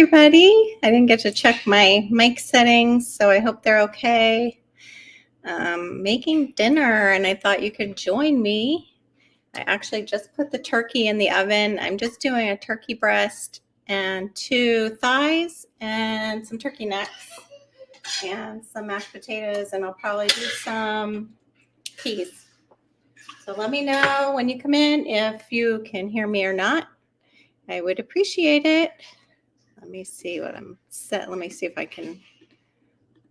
everybody. I didn't get to check my mic settings, so I hope they're okay. Making dinner, and I thought you could join me. I actually just put the turkey in the oven. I'm just doing a turkey breast and 2 thighs and some turkey necks and some mashed potatoes, and I'll probably do some peas. So let me know when you come in if you can hear me or not. I would appreciate it. Let me see what I'm set. Let me see if I can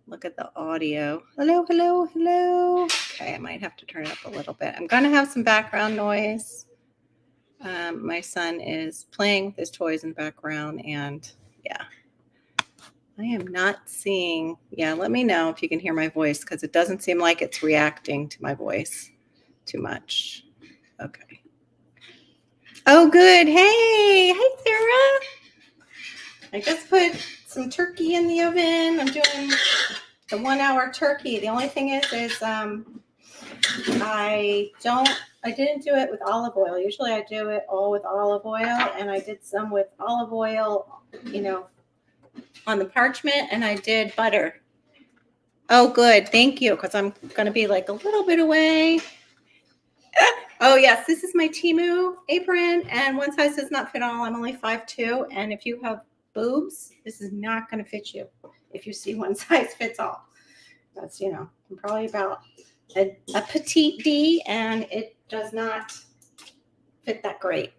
look at the audio. Hello, hello, hello. Okay, I might have to turn it up a little bit. I'm going to have some background noise. My son is playing with his toys in the background, and yeah, I am not seeing. Yeah, let me know if you can hear my voice, because it doesn't seem like it's reacting to my voice too much. Okay. Oh, good. Hey, Sarah. I just put some turkey in the oven. I'm doing the 1-hour turkey. The only thing is I didn't do it with olive oil. Usually I do it all with olive oil, and I did some with olive oil, on the parchment, and I did butter. Oh, good. Thank you, because I'm going to be like a little bit away. Oh, yes. This is my Temu apron, and one size does not fit all. I'm only 5'2", and if you have boobs, this is not going to fit you if you see one size fits all. That's, I'm probably about a petite D, and it does not fit that great.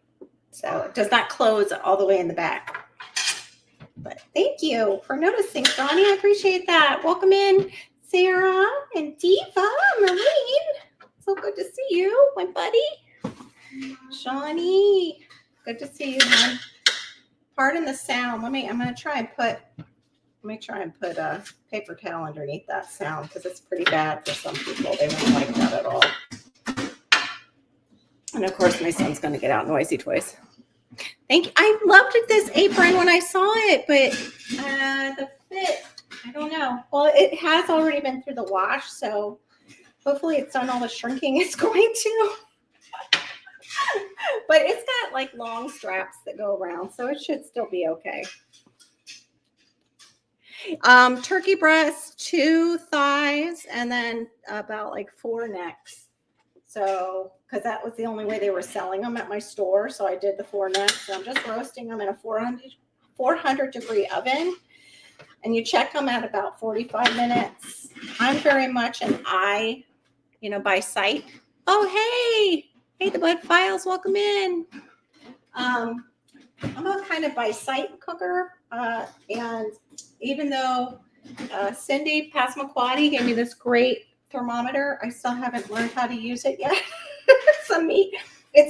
So it does not close all the way in the back. But thank you for noticing, Johnny. I appreciate that. Welcome in, Sarah and Diva, Marine. So good to see you, my buddy. Shawnee, good to see you, hon. Pardon the sound. I'm going to try and put a paper towel underneath that sound, because it's pretty bad for some people. They won't like that at all. And of course, my son's going to get out noisy toys. Thank you. I loved this apron when I saw it, but the fit, I don't know. Well, it has already been through the wash, so hopefully it's done all the shrinking it's going to. But it's got like long straps that go around, so it should still be okay. Turkey breast, 2 thighs, and then about like 4 necks. So, because that was the only way they were selling them at my store, so I did the 4 necks. So I'm just roasting them in a 400 degree oven, and you check them at about 45 minutes. I'm very much an eye, by sight. Oh, hey, the Bud Files, welcome in. I'm a kind of by sight cooker, and even though Cindy Passamaquoddy gave me this great thermometer, I still haven't learned how to use it yet. It's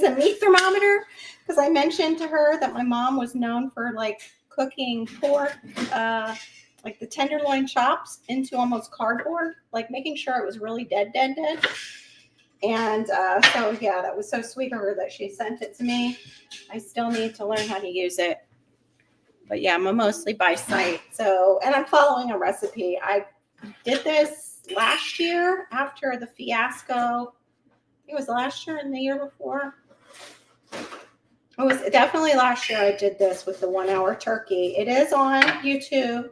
a meat thermometer, because I mentioned to her that my mom was known for like cooking pork, like the tenderloin chops, into almost cardboard, like making sure it was really dead. And so yeah, that was so sweet of her that she sent it to me. I still need to learn how to use it. But yeah, I'm mostly by sight. So, and I'm following a recipe. I did this last year after the fiasco. I think it was last year and the year before. It was definitely last year I did this with the 1-hour turkey. It is on YouTube.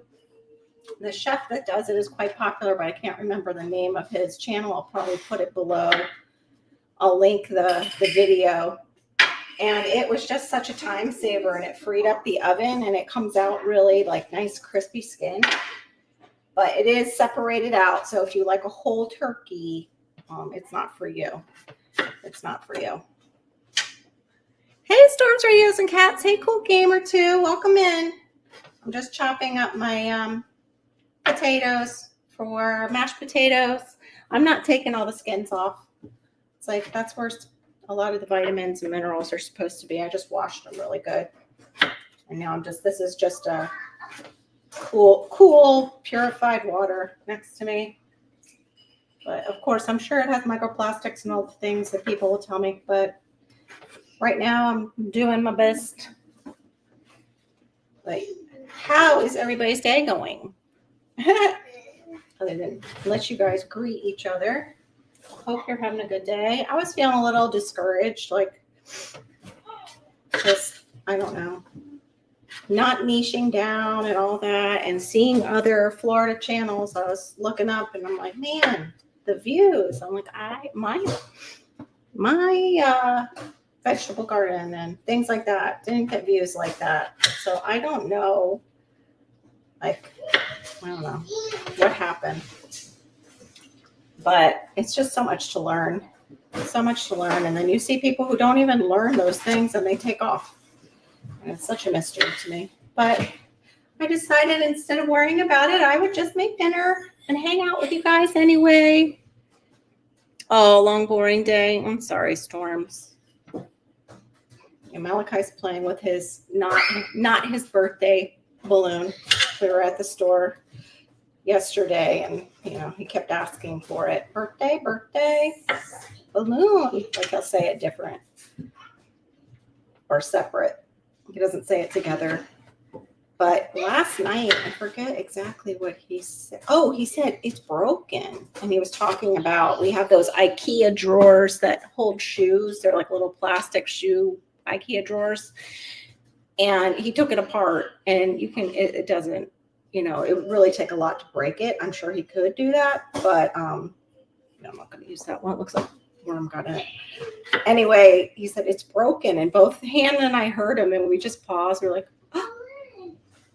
The chef that does it is quite popular, but I can't remember the name of his channel. I'll probably put it below. I'll link the video. And it was just such a time saver, and it freed up the oven, and it comes out really like nice crispy skin. But it is separated out, so if you like a whole turkey, it's not for you. It's not for you. Hey, Storms, Radios, and Cats. Hey, Cool Gamer 2. Welcome in. I'm just chopping up my potatoes for mashed potatoes. I'm not taking all the skins off. It's like that's where a lot of the vitamins and minerals are supposed to be. I just washed them really good. And now this is just a cool, purified water next to me. But of course, I'm sure it has microplastics and all the things that people will tell me. But right now, I'm doing my best. Like, how is everybody's day going? Other than let you guys greet each other. Hope you're having a good day. I was feeling a little discouraged, like just, I don't know. not niching down and all that, and seeing other Florida channels. I was looking up and I'm like, man, the views. I'm like, my vegetable garden and things like that didn't get views like that. So I don't know, like, I don't know what happened, but it's just so much to learn. So much to learn. And then you see people who don't even learn those things and they take off. And it's such a mystery to me. But I decided instead of worrying about it, I would just make dinner and hang out with you guys anyway. Oh, long, boring day. I'm sorry, Storms. And Malachi's playing with his not his birthday balloon. We were at the store yesterday and, he kept asking for it. Birthday balloon. Like he'll say it different or separate. He doesn't say it together. But last night, I forget exactly what he said. Oh, he said it's broken. And he was talking about, we have those IKEA drawers that hold shoes. They're like little plastic shoe IKEA drawers. And he took it apart and it doesn't, it would really take a lot to break it. I'm sure he could do that, but I'm not going to use that one. It looks like worm got in it. Anyway, he said it's broken, and both Hannah and I heard him, and we just paused. We were like, oh.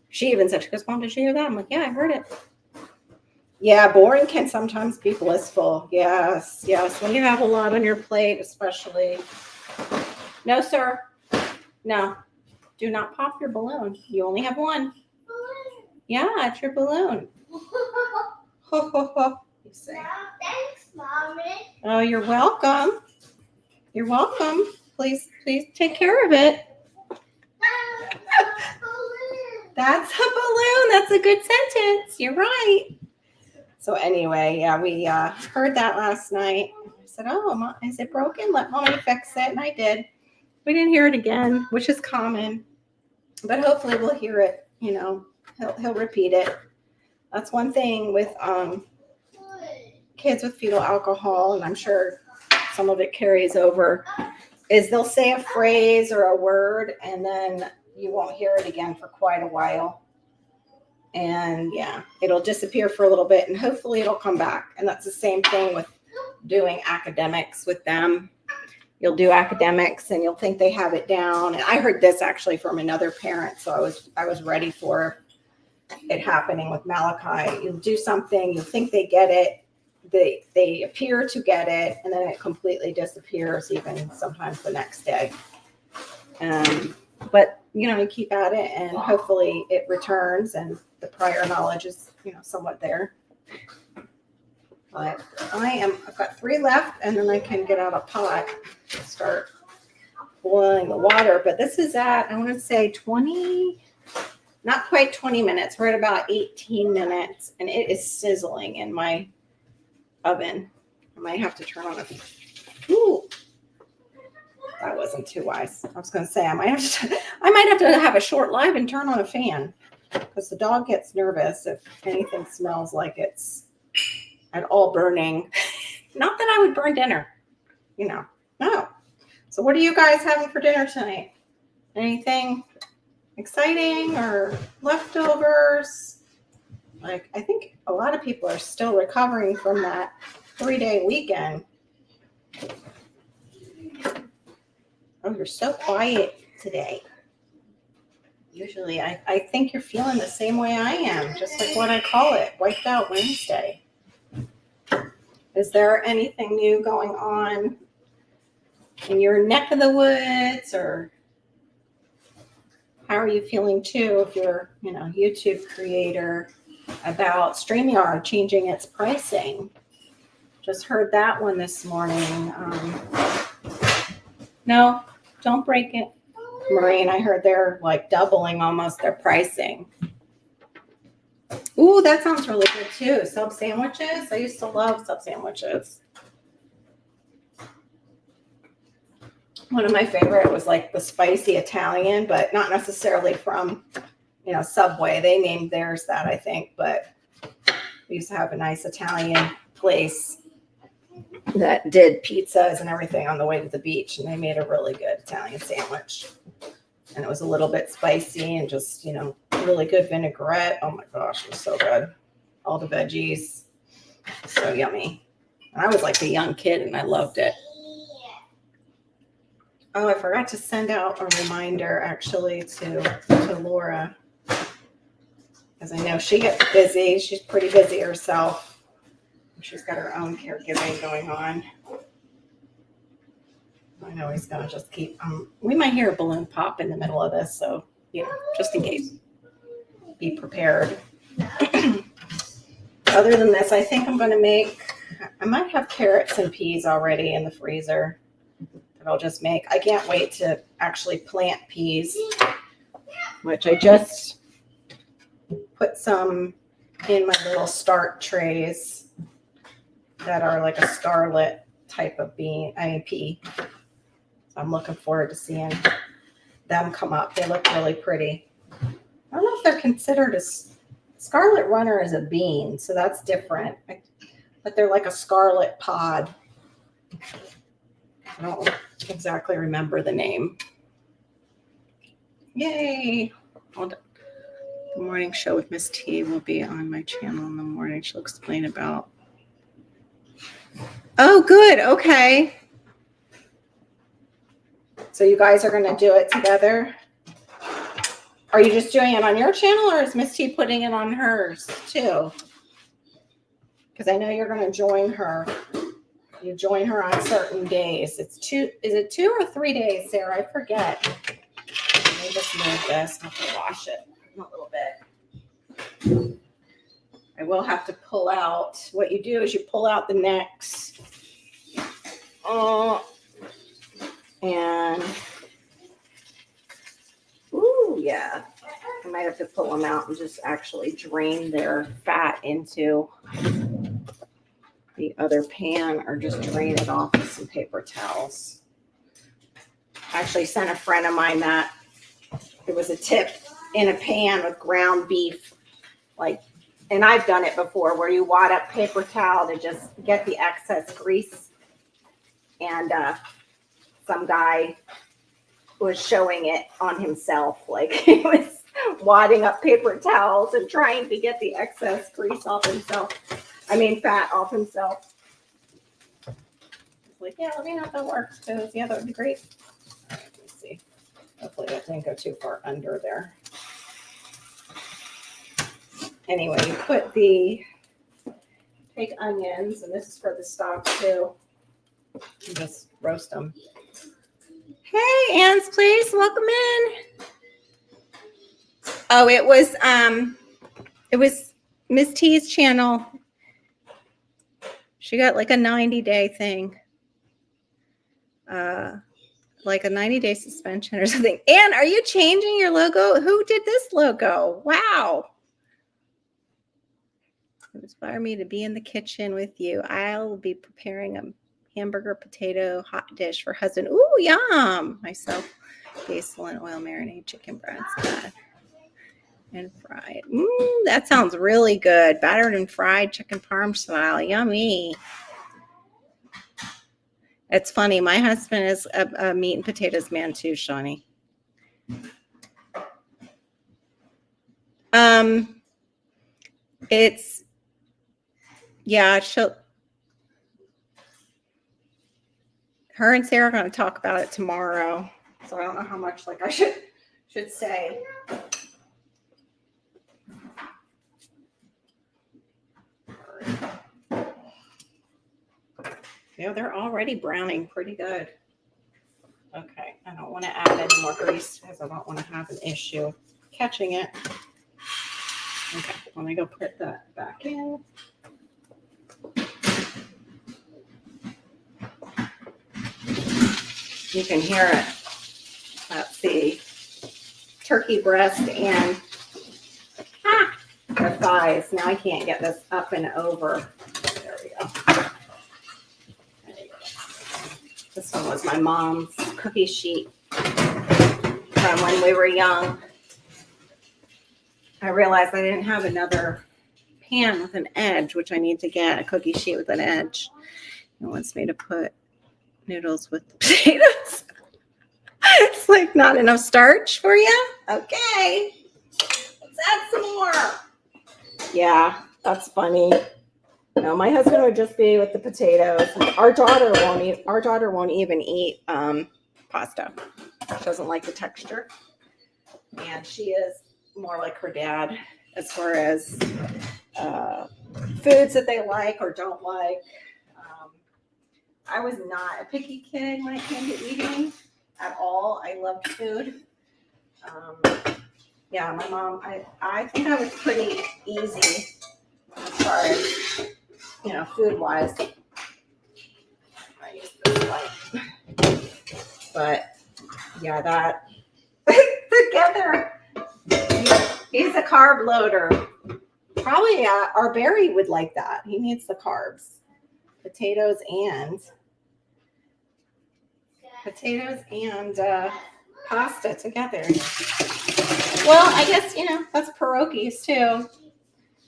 She even said, she goes, Mom, did you hear that? I'm like, yeah, I heard it. Yeah, boring can sometimes be blissful. Yes. When you have a lot on your plate, especially. No, sir. No. Do not pop your balloon. You only have one. Yeah, it's your balloon. Ho, ho, ho. You say. Thanks, Mommy. Oh, you're welcome. You're welcome. Please take care of it. That's a balloon. That's a good sentence. You're right. So anyway, yeah, we heard that last night. I said, oh, Mom, is it broken? Let Mommy fix it. And I did. We didn't hear it again, which is common. But hopefully we'll hear it, He'll repeat it. That's one thing with kids with fetal alcohol, and I'm sure some of it carries over, is they'll say a phrase or a word, and then you won't hear it again for quite a while. And yeah, it'll disappear for a little bit, and hopefully it'll come back. And that's the same thing with doing academics with them. You'll do academics and you'll think they have it down. And I heard this actually from another parent, so I was ready for it happening with Malachi. You'll do something, you think they get it, they appear to get it, and then it completely disappears, even sometimes the next day. But you keep at it, and hopefully it returns, and the prior knowledge is somewhat there. But I've got 3 left, and then I can get out a pot and start boiling the water. But this is at, I want to say 20, not quite 20 minutes. We're at about 18 minutes, and it is sizzling in my oven. I might have to turn on ooh, that wasn't too wise. I was going to say I might have to have a short live and turn on a fan, because the dog gets nervous if anything smells like it's at all burning. Not that I would burn dinner, no. So what are you guys having for dinner tonight? Anything exciting or leftovers? Like, I think a lot of people are still recovering from that 3-day weekend. Oh, you're so quiet today. Usually I think you're feeling the same way I am, just like what I call it, wiped out Wednesday. Is there anything new going on in your neck of the woods, or how are you feeling too if you're, YouTube creator, about StreamYard changing its pricing? Just heard that one this morning. No, don't break it. Maureen, I heard they're like doubling almost their pricing. Ooh, that sounds really good too. Sub sandwiches. I used to love sub sandwiches. One of my favorite was like the spicy Italian, but not necessarily from, Subway. They named theirs that, I think, but we used to have a nice Italian place that did pizzas and everything on the way to the beach, and they made a really good Italian sandwich. And it was a little bit spicy and just, really good vinaigrette. Oh my gosh, it was so good. All the veggies, so yummy. I was like a young kid and I loved it. Oh, I forgot to send out a reminder actually to Laura, because I know she gets busy. She's pretty busy herself. She's got her own caregiving going on. I know he's gonna just keep. We might hear a balloon pop in the middle of this, so just in case, be prepared. Other than this, I think I'm gonna I might have carrots and peas already in the freezer that I'll just make. I can't wait to actually plant peas, which I just put some in my little start trays that are like a scarlet type of pea. So I'm looking forward to seeing them come up. They look really pretty. I don't know if they're considered a scarlet runner is a bean, so that's different. But they're like a scarlet pod. I don't exactly remember the name. Yay! The morning show with Miss T will be on my channel in the morning. She'll explain about. Oh, good. Okay. So you guys are going to do it together? Are you just doing it on your channel, or is Miss T putting it on hers too? Because I know you're going to join her. You join her on certain days. Is it 2 or 3 days, Sarah? I forget. Let me just move this. I'll have to wash it in a little bit. I will have to pull out. What you do is you pull out the necks. And yeah, I might have to pull them out and just actually drain their fat into the other pan, or just drain it off with some paper towels. I actually sent a friend of mine that it was a tip in a pan with ground beef, and I've done it before, where you wad up paper towel to just get the excess grease. And some guy was showing it on himself, like he was wadding up paper towels and trying to get the excess grease off himself. Fat off himself. Like, yeah, let me know if that works, because that would be great. All right, let's see. Hopefully that didn't go too far under there. Anyway, you take onions, and this is for the stock too. You just roast them. Hey, Ann's Place, welcome in. Oh, it was Miss T's channel. She got like a 90-day thing. Like a 90-day suspension or something. Ann, are you changing your logo? Who did this logo? Wow. It inspired me to be in the kitchen with you. I'll be preparing a hamburger potato hot dish for husband. Ooh, yum. Myself, basil and oil marinade chicken breasts and fried. That sounds really good. Battered and fried chicken parm style. Yummy. It's funny. My husband is a meat and potatoes man too, Shawnee. Her and Sarah are going to talk about it tomorrow. So I don't know how much I should say. They're already browning pretty good. Okay, I don't want to add any more grease because I don't want to have an issue catching it. Okay, let me go put that back in. You can hear it. Let's see. Turkey breast and the thighs. Now I can't get this up and over. There we go. This one was my mom's cookie sheet from when we were young. I realized I didn't have another pan with an edge, which I need to get a cookie sheet with an edge. It wants me to put noodles with potatoes. It's like not enough starch for you? Okay. Let's add some more. Yeah, that's funny. No, my husband would just be with the potatoes. Our daughter won't eat. Our daughter won't even eat pasta. She doesn't like the texture, and she is more like her dad as far as foods that they like or don't like. I was not a picky kid when it came to eating at all. I loved food. Yeah, my mom. I think I was pretty easy as far as food wise. I use this light. But yeah, that together, he's a carb loader. Probably our Barry would like that. He needs the carbs, potatoes and pasta together. Well, I guess that's pierogies too.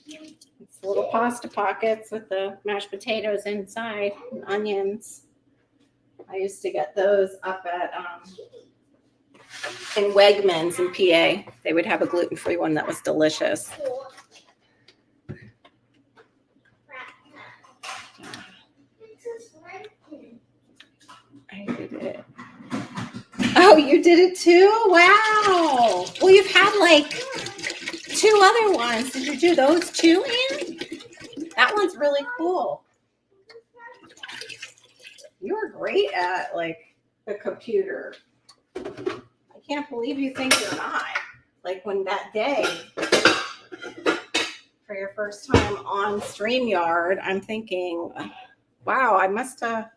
It's little pasta pockets with the mashed potatoes inside and onions. I used to get those up at in Wegmans in PA. They would have a gluten-free one that was delicious. I did it. Oh, you did it too? Wow. Well, you've had like 2 other ones. Did you do those too, Anne? That one's really cool. You were great at like the computer. I can't believe you think you're not. Like when that day for your first time on StreamYard, I'm thinking, wow, I must have.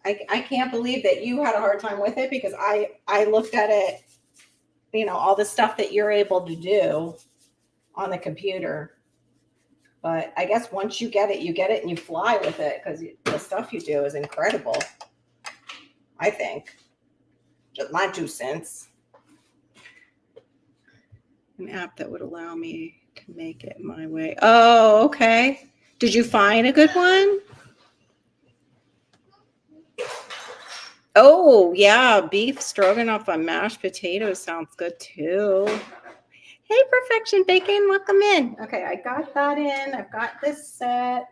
I can't believe that you had a hard time with it because I looked at it, all the stuff that you're able to do on the computer. But I guess once you get it and you fly with it because the stuff you do is incredible. I think. Just my 2 cents. An app that would allow me to make it my way. Oh, okay. Did you find a good one? Oh, yeah. Beef stroganoff on mashed potatoes sounds good too. Hey, Perfection Bacon, welcome in. Okay, I got that in. I've got this set.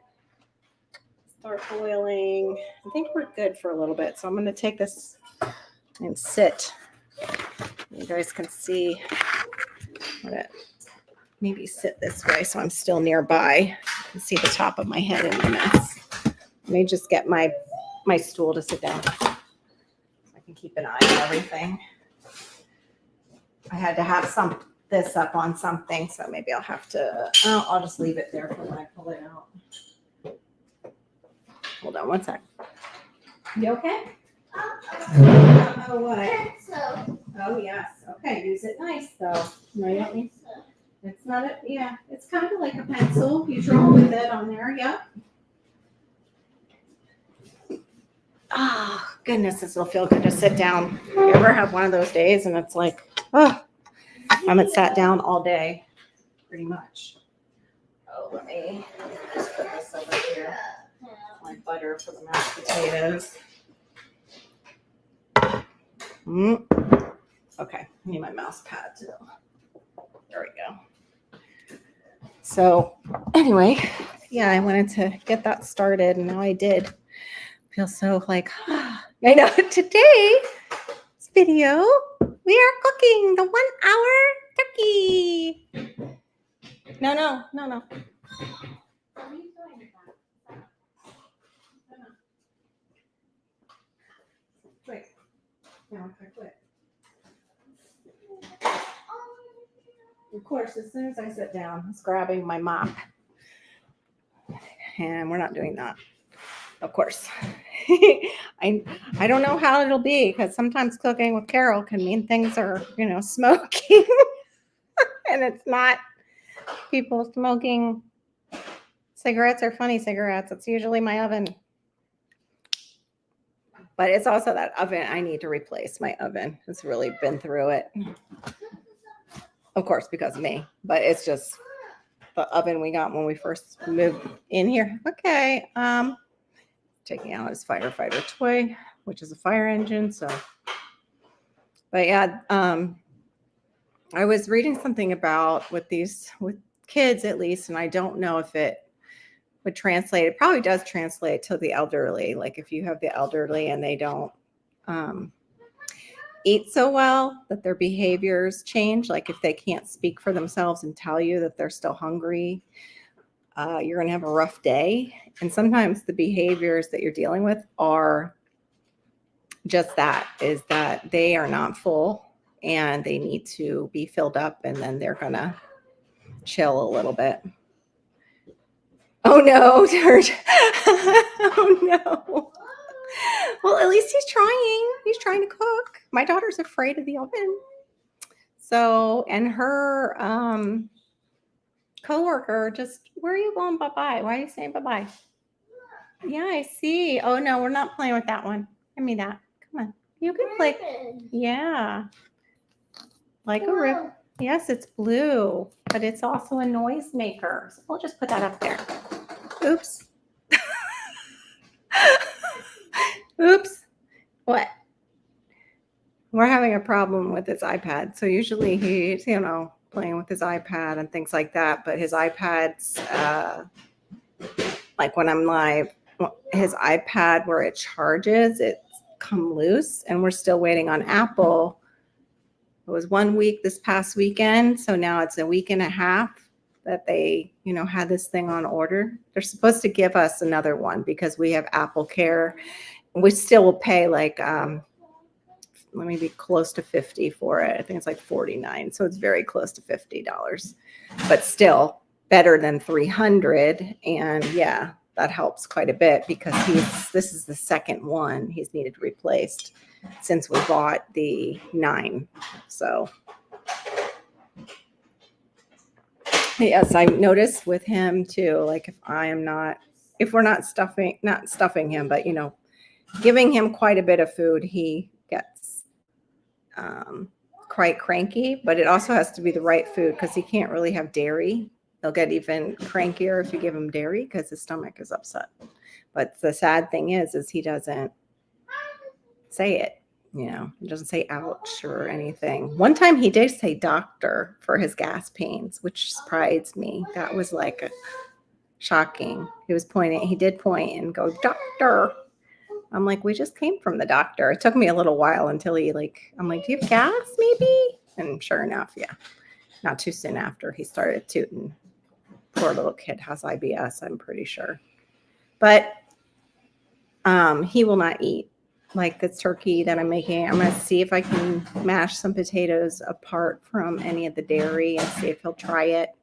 Start boiling. I think we're good for a little bit. So I'm going to take this and sit. You guys can see. Maybe sit this way so I'm still nearby. You can see the top of my head in the mess. Let me just get my stool to sit down. I can keep an eye on everything. I had to have this up on something, so maybe I'll have to. I'll just leave it there for when I pull it out. Hold on one sec. You okay? Oh, what? Oh, yes. Okay, use it nice though. No, you don't need. It's not a. Yeah, it's kind of like a pencil. You draw with it on there. Yep. Oh, goodness, this will feel good to sit down. You ever have one of those days and it's like, oh, I haven't sat down all day, pretty much. Oh, let me just put this over here. My butter for the mashed potatoes. Okay, I need my mouse pad too. There we go. So anyway, yeah, I wanted to get that started and now I did. Feel so like, I know today's video, we are cooking the 1-hour turkey. No. Wait. No, I quit. Of course, as soon as I sit down, it's grabbing my mop. And we're not doing that. Of course. I don't know how it'll be because sometimes cooking with Carol can mean things are, smoking. And it's not people smoking cigarettes or funny cigarettes. It's usually my oven. But it's also that oven I need to replace. My oven has really been through it. Of course, because of me. But it's just the oven we got when we first moved in here. Okay. Taking out his firefighter toy, which is a fire engine. So But yeah, I was reading something about with kids at least, and I don't know if it would translate. It probably does translate to the elderly. Like if you have the elderly and they don't eat so well, that their behaviors change. Like if they can't speak for themselves and tell you that they're still hungry, you're going to have a rough day. And sometimes the behaviors that you're dealing with are just that, is that they are not full and they need to be filled up, and then they're going to chill a little bit. Oh no, Serge. Oh no. Well, at least he's trying. He's trying to cook. My daughter's afraid of the oven. So, and her coworker just, where are you going bye-bye? Why are you saying bye-bye? Yeah, I see. Oh no, we're not playing with that one. Give me that. Come on. You can play. Yeah. Like a ribbon. Yes, it's blue, but it's also a noise maker. So we'll just put that up there. Oops. Oops. What? We're having a problem with his iPad. So usually he's, playing with his iPad and things like that. But his iPad's, like when I'm live, his iPad where it charges, it's come loose. And we're still waiting on Apple. It was 1 week this past weekend. So now it's a week and a half that they, had this thing on order. They're supposed to give us another one because we have Apple Care. We still will pay like, let me be close to 50 for it. I think it's like 49. So it's very close to $50, but still better than 300. And yeah, that helps quite a bit because this is the second one he's needed replaced since we bought the 9. So yes, I noticed with him too, like if we're not stuffing him, but giving him quite a bit of food, he gets quite cranky, but it also has to be the right food because he can't really have dairy. He'll get even crankier if you give him dairy because his stomach is upset. But the sad thing is he doesn't say it. He doesn't say ouch or anything. One time he did say doctor for his gas pains, which surprised me. That was like shocking. He did point and go, doctor. I'm like, we just came from the doctor. It took me a little while until I'm like, do you have gas maybe? And sure enough, yeah. Not too soon after he started tooting. Poor little kid has IBS, I'm pretty sure. But he will not eat like this turkey that I'm making. I'm going to see if I can mash some potatoes apart from any of the dairy and see if he'll try it.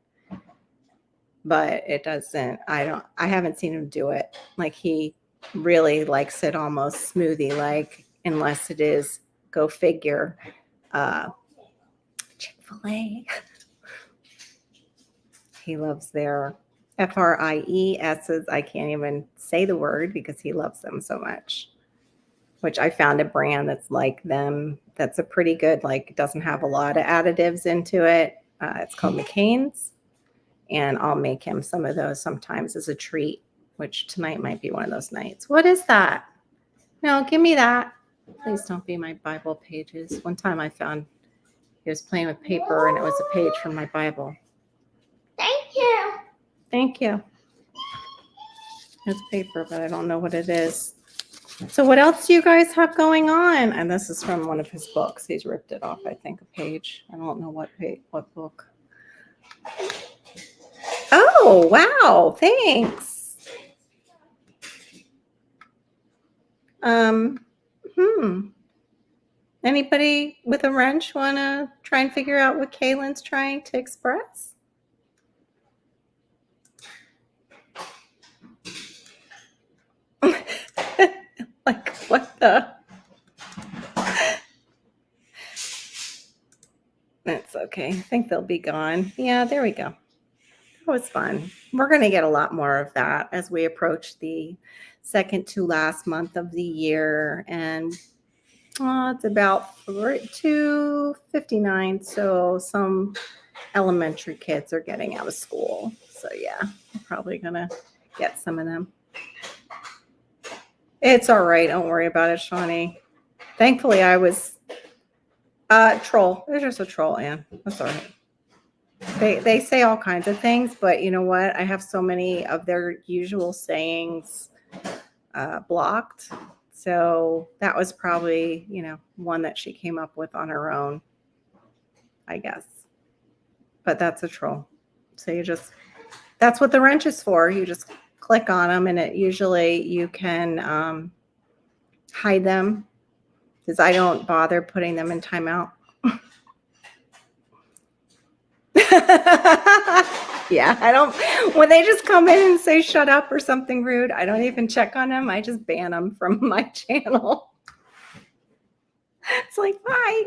But it doesn't, I haven't seen him do it. Like he really likes it almost smoothie like, unless it is, go figure, Chick-fil-A. He loves their FRIESs. I can't even say the word because he loves them so much, which I found a brand that's like them. That's a pretty good, like doesn't have a lot of additives into it. It's called McCain's, and I'll make him some of those sometimes as a treat, which tonight might be one of those nights. What is that? No, give me that. Please don't be my Bible pages. One time I found he was playing with paper and it was a page from my Bible. Thank you. Thank you. It's paper, but I don't know what it is. So what else do you guys have going on? And this is from one of his books. He's ripped it off, I think, a page. I don't know what book. Oh, wow. Thanks. Anybody with a wrench want to try and figure out what Kaylin's trying to express? Like, what the? That's okay. I think they'll be gone. Yeah, there we go. That was fun. We're going to get a lot more of that as we approach the second to last month of the year. And it's about 2:59. So some elementary kids are getting out of school. So yeah, I'm probably going to get some of them. It's all right. Don't worry about it, Shawnee. Thankfully, I was Troll. They're just a troll, Anne. That's all right. They say all kinds of things, but you know what? I have so many of their usual sayings blocked. So that was probably, one that she came up with on her own, I guess. But that's a troll. So that's what the wrench is for. You just click on them, and it usually you can hide them, because I don't bother putting them in timeout. Yeah, I don't. When they just come in and say shut up or something rude, I don't even check on them. I just ban them from my channel. It's like, bye.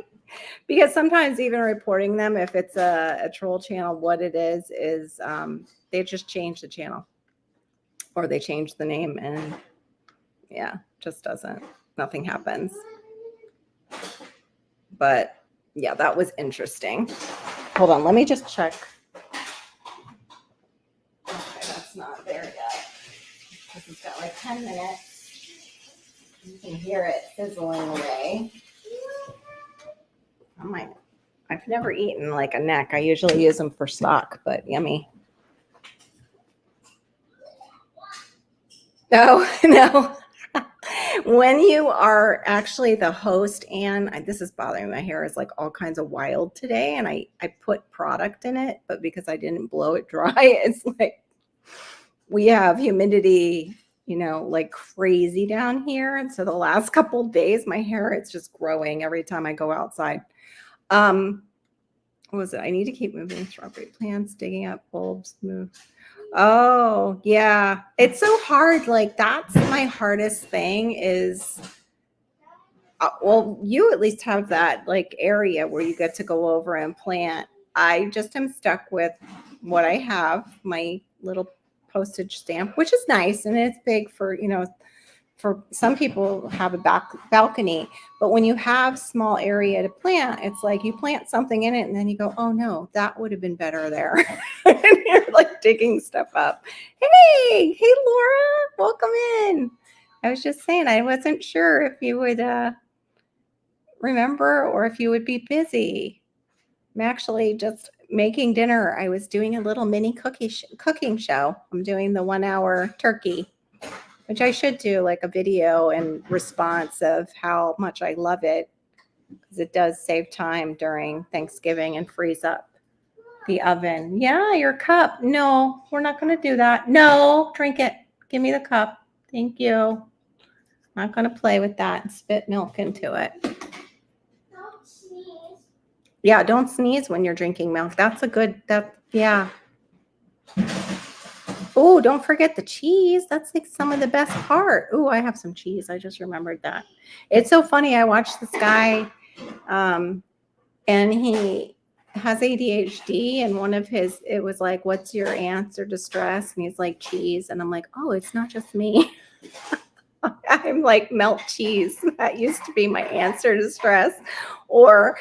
Because sometimes even reporting them, if it's a troll channel, what it is they just change the channel, or they change the name, and yeah, just nothing happens. But yeah, that was interesting. Hold on, let me just check. Okay, that's not there yet. This has got like 10 minutes. You can hear it sizzling away. I've never eaten like a neck. I usually use them for stock, but yummy. Oh, no. When you are actually the host, and this is bothering my hair, is like all kinds of wild today, and I put product in it, but because I didn't blow it dry, it's like we have humidity, like crazy down here. And so the last couple of days, my hair, it's just growing every time I go outside. What was it? I need to keep moving strawberry plants, digging up bulbs, move. Oh, yeah. It's so hard. Like, that's my hardest thing is, well, you at least have that like area where you get to go over and plant. I just am stuck with what I have, my little postage stamp, which is nice. And it's big for, for some people have a balcony, but when you have small area to plant, it's like you plant something in it and then you go, oh no, that would have been better there. And you're like digging stuff up. Hey, Laura, welcome in. I was just saying, I wasn't sure if you would remember or if you would be busy. I'm actually just making dinner. I was doing a little mini cooking show. I'm doing the 1 hour turkey, which I should do like a video in response of how much I love it, because it does save time during Thanksgiving and freeze up the oven. Yeah, your cup. No, we're not going to do that. No, drink it. Give me the cup. Thank you. Not going to play with that and spit milk into it. Don't sneeze. Yeah, don't sneeze when you're drinking milk. Yeah. Oh, don't forget the cheese. That's like some of the best part. Oh, I have some cheese. I just remembered that. It's so funny. I watched this guy, and he has ADHD, and it was like, what's your answer to stress? And he's like, cheese. And I'm like, oh, it's not just me. I'm like, melt cheese. That used to be my answer to stress. Or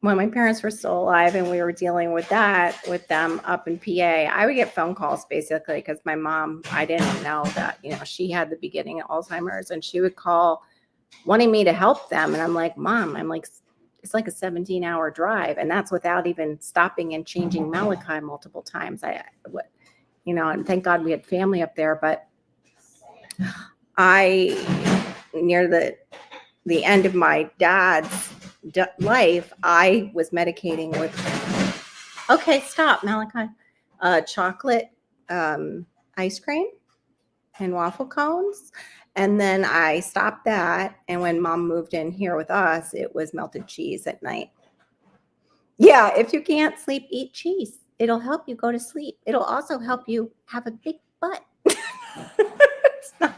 when my parents were still alive and we were dealing with that with them up in PA, I would get phone calls basically because my mom, I didn't know that, she had the beginning of Alzheimer's, and she would call wanting me to help them. And I'm like, Mom, it's like a 17-hour drive. And that's without even stopping and changing Malachi multiple times. And thank God we had family up there. But near the end of my dad's life, I was medicating with, okay, stop, Malachi, chocolate ice cream and waffle cones. And then I stopped that. And when Mom moved in here with us, it was melted cheese at night. Yeah, if you can't sleep, eat cheese. It'll help you go to sleep. It'll also help you have a big butt. It's not,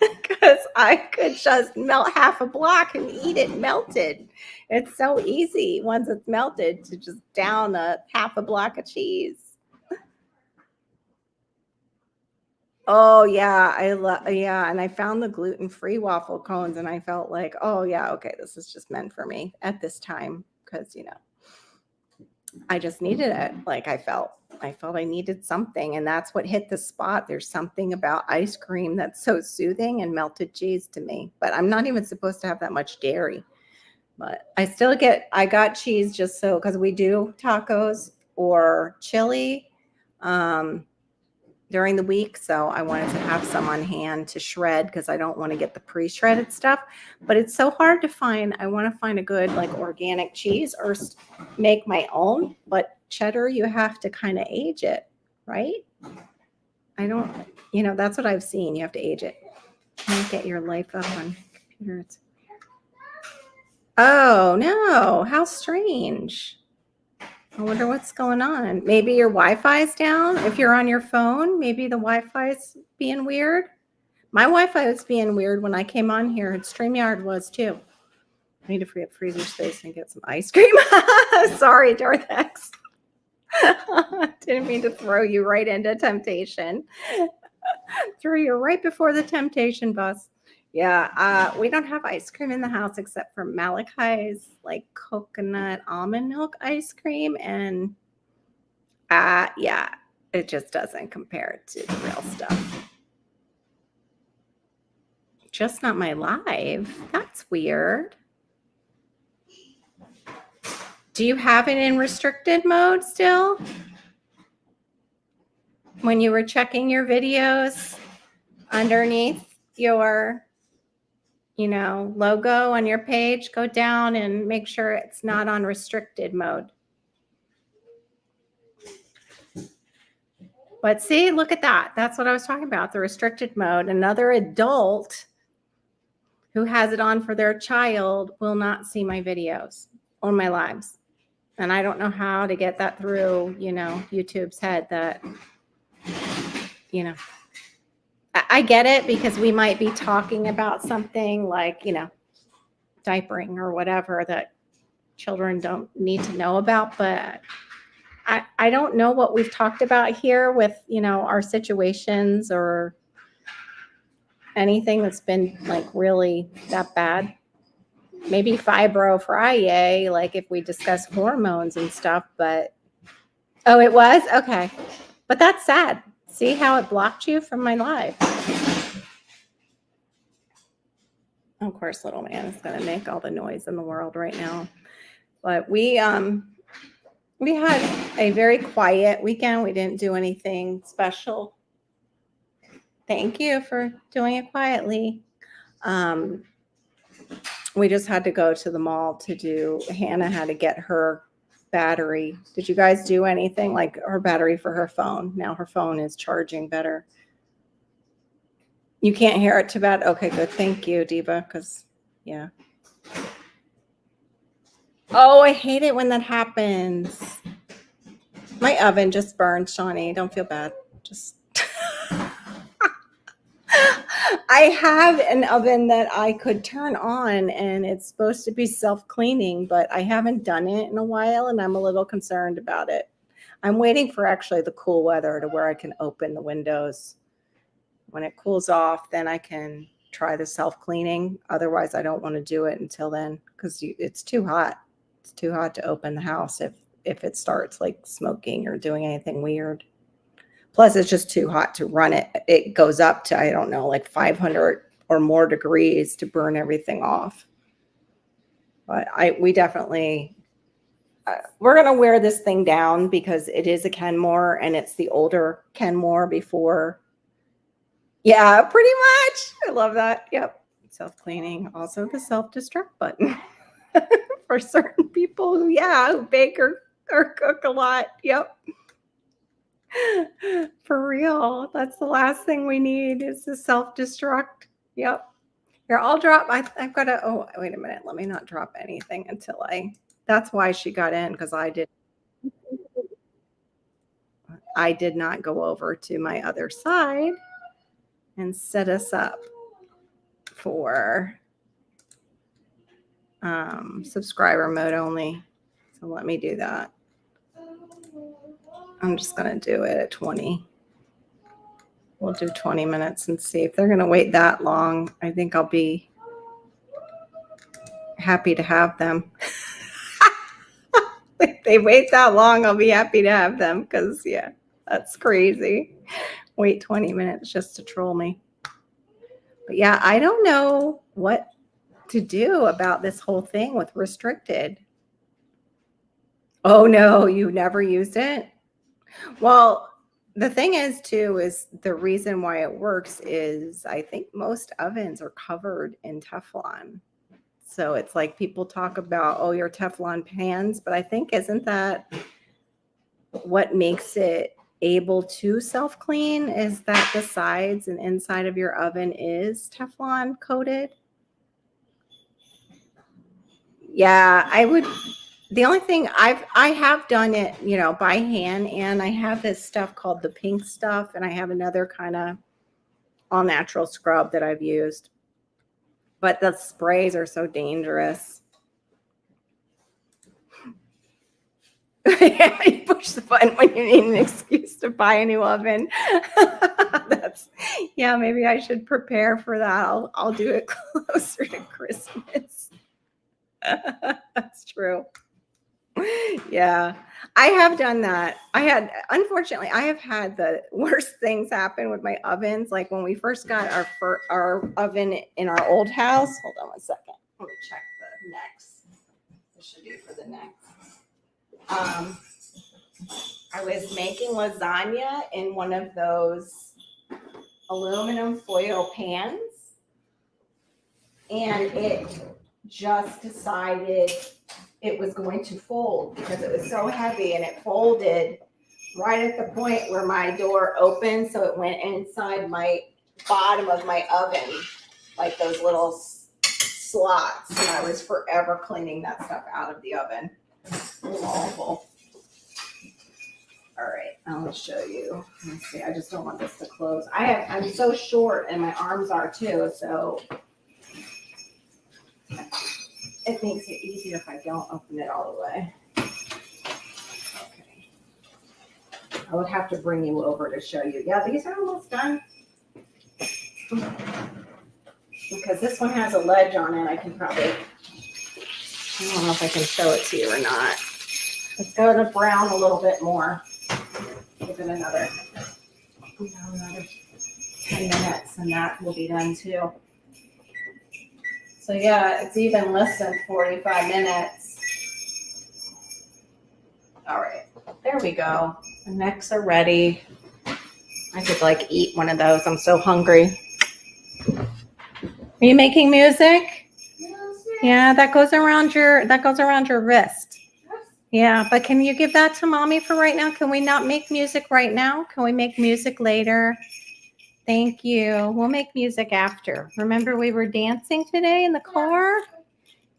because I could just melt half a block and eat it melted. It's so easy once it's melted to just down half a block of cheese. Oh yeah, and I found the gluten-free waffle cones, and I felt like, oh yeah, okay, this is just meant for me at this time, because I just needed it. Like, I felt I felt I needed something, and that's what hit the spot. There's something about ice cream that's so soothing, and melted cheese to me. But I'm not even supposed to have that much dairy. But I got cheese just so, because we do tacos or chili during the week. So I wanted to have some on hand to shred, because I don't want to get the pre-shredded stuff. But it's so hard to find. I want to find a good like organic cheese or make my own. But cheddar, you have to kind of age it, right? I don't, that's what I've seen. You have to age it. Can't get your life up on computer. Oh, no. How strange. I wonder what's going on. Maybe your Wi-Fi's down. If you're on your phone, maybe the Wi-Fi's being weird. My Wi-Fi was being weird when I came on here. StreamYard was too. I need to free up freezer space and get some ice cream. Sorry, Dorthex. Didn't mean to throw you right into temptation. Threw you right before the temptation bus. Yeah, we don't have ice cream in the house except for Malachi's like coconut almond milk ice cream. And yeah, it just doesn't compare to the real stuff. Just not my live. That's weird. Do you have it in restricted mode still? When you were checking your videos underneath your logo on your page, go down and make sure it's not on restricted mode. But see, look at that. That's what I was talking about, the restricted mode. Another adult who has it on for their child will not see my videos or my lives. And I don't know how to get that through, YouTube's head that, I get it, because we might be talking about something like, diapering or whatever that children don't need to know about. But I don't know what we've talked about here with, our situations or anything that's been like really that bad. Maybe fibro-Friday, like if we discuss hormones and stuff, but oh, it was? Okay. But that's sad. See how it blocked you from my live. Of course, little man is going to make all the noise in the world right now. But we had a very quiet weekend. We didn't do anything special. Thank you for doing it quietly. We just had to go to the mall Hannah had to get her battery. Did you guys do anything like her battery for her phone? Now her phone is charging better. You can't hear it too bad? Okay, good. Thank you, Diva, because, yeah. Oh, I hate it when that happens. My oven just burned, Shawnee. Don't feel bad. Just... I have an oven that I could turn on, and it's supposed to be self-cleaning, but I haven't done it in a while, and I'm a little concerned about it. I'm waiting for actually the cool weather to where I can open the windows. When it cools off, then I can try the self-cleaning. Otherwise, I don't want to do it until then, because it's too hot. It's too hot to open the house if it starts like smoking or doing anything weird. Plus, it's just too hot to run it. It goes up to, I don't know, like 500 or more degrees to burn everything off. But we definitely, we're going to wear this thing down, because it is a Kenmore, and it's the older Kenmore before. Yeah, pretty much. I love that. Yep. Self-cleaning. Also the self-destruct button for certain people who bake or cook a lot. Yep. For real. That's the last thing we need is the self-destruct. Yep. Here, I'll drop. I've got to, oh, wait a minute. Let me not drop anything until that's why she got in, because I did not go over to my other side and set us up for subscriber mode only. So let me do that. I'm just going to do it at 20. We'll do 20 minutes and see if they're going to wait that long. I think I'll be happy to have them. If they wait that long, I'll be happy to have them because, yeah, that's crazy. Wait 20 minutes just to troll me. But yeah, I don't know what to do about this whole thing with restricted. Oh no, you never used it? Well, the thing is too, is the reason why it works is I think most ovens are covered in Teflon. So it's like people talk about, oh, your Teflon pans, but I think isn't that what makes it able to self-clean is that the sides and inside of your oven is Teflon coated? Yeah, I would. The only thing I have done it, by hand, and I have this stuff called the pink stuff, and I have another kind of all natural scrub that I've used. But the sprays are so dangerous. Yeah, you push the button when you need an excuse to buy a new oven. Yeah, maybe I should prepare for that. I'll do it closer to Christmas. That's true. Yeah, I have done that. Unfortunately, I have had the worst things happen with my ovens. Like when we first got our oven in our old house. Hold on one second. Let me check the necks. This should do for the necks. I was making lasagna in one of those aluminum foil pans, and it just decided it was going to fold because it was so heavy, and it folded right at the point where my door opened. So it went inside my bottom of my oven, like those little slots. And I was forever cleaning that stuff out of the oven. Awful. All right, I'll show you. Let's see. I just don't want this to close. I'm so short, and my arms are too. So it makes it easier if I don't open it all the way. Okay. I would have to bring you over to show you. Yeah, these are almost done. Because this one has a ledge on it, I can probably, I don't know if I can show it to you or not. Let's go to brown a little bit more. Give it another 10 minutes, and that will be done too. So yeah, it's even less than 45 minutes. All right, there we go. The necks are ready. I could eat one of those. I'm so hungry. Are you making music? Yeah, that goes around your wrist. Yeah, but can you give that to mommy for right now? Can we not make music right now? Can we make music later? Thank you. We'll make music after. Remember we were dancing today in the car?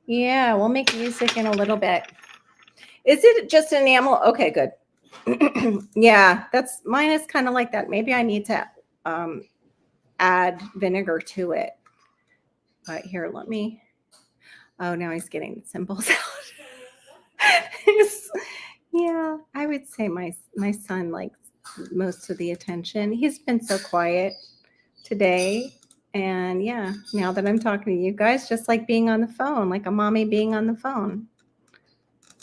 Yeah, we'll make music in a little bit. Is it just enamel? Okay, good. Yeah, mine is kind of like that. Maybe I need to add vinegar to it. But here, let me. Oh, now he's getting the symbols out. Yeah, I would say my son likes most of the attention. He's been so quiet today. And yeah, now that I'm talking to you guys, just like being on the phone, like a mommy being on the phone.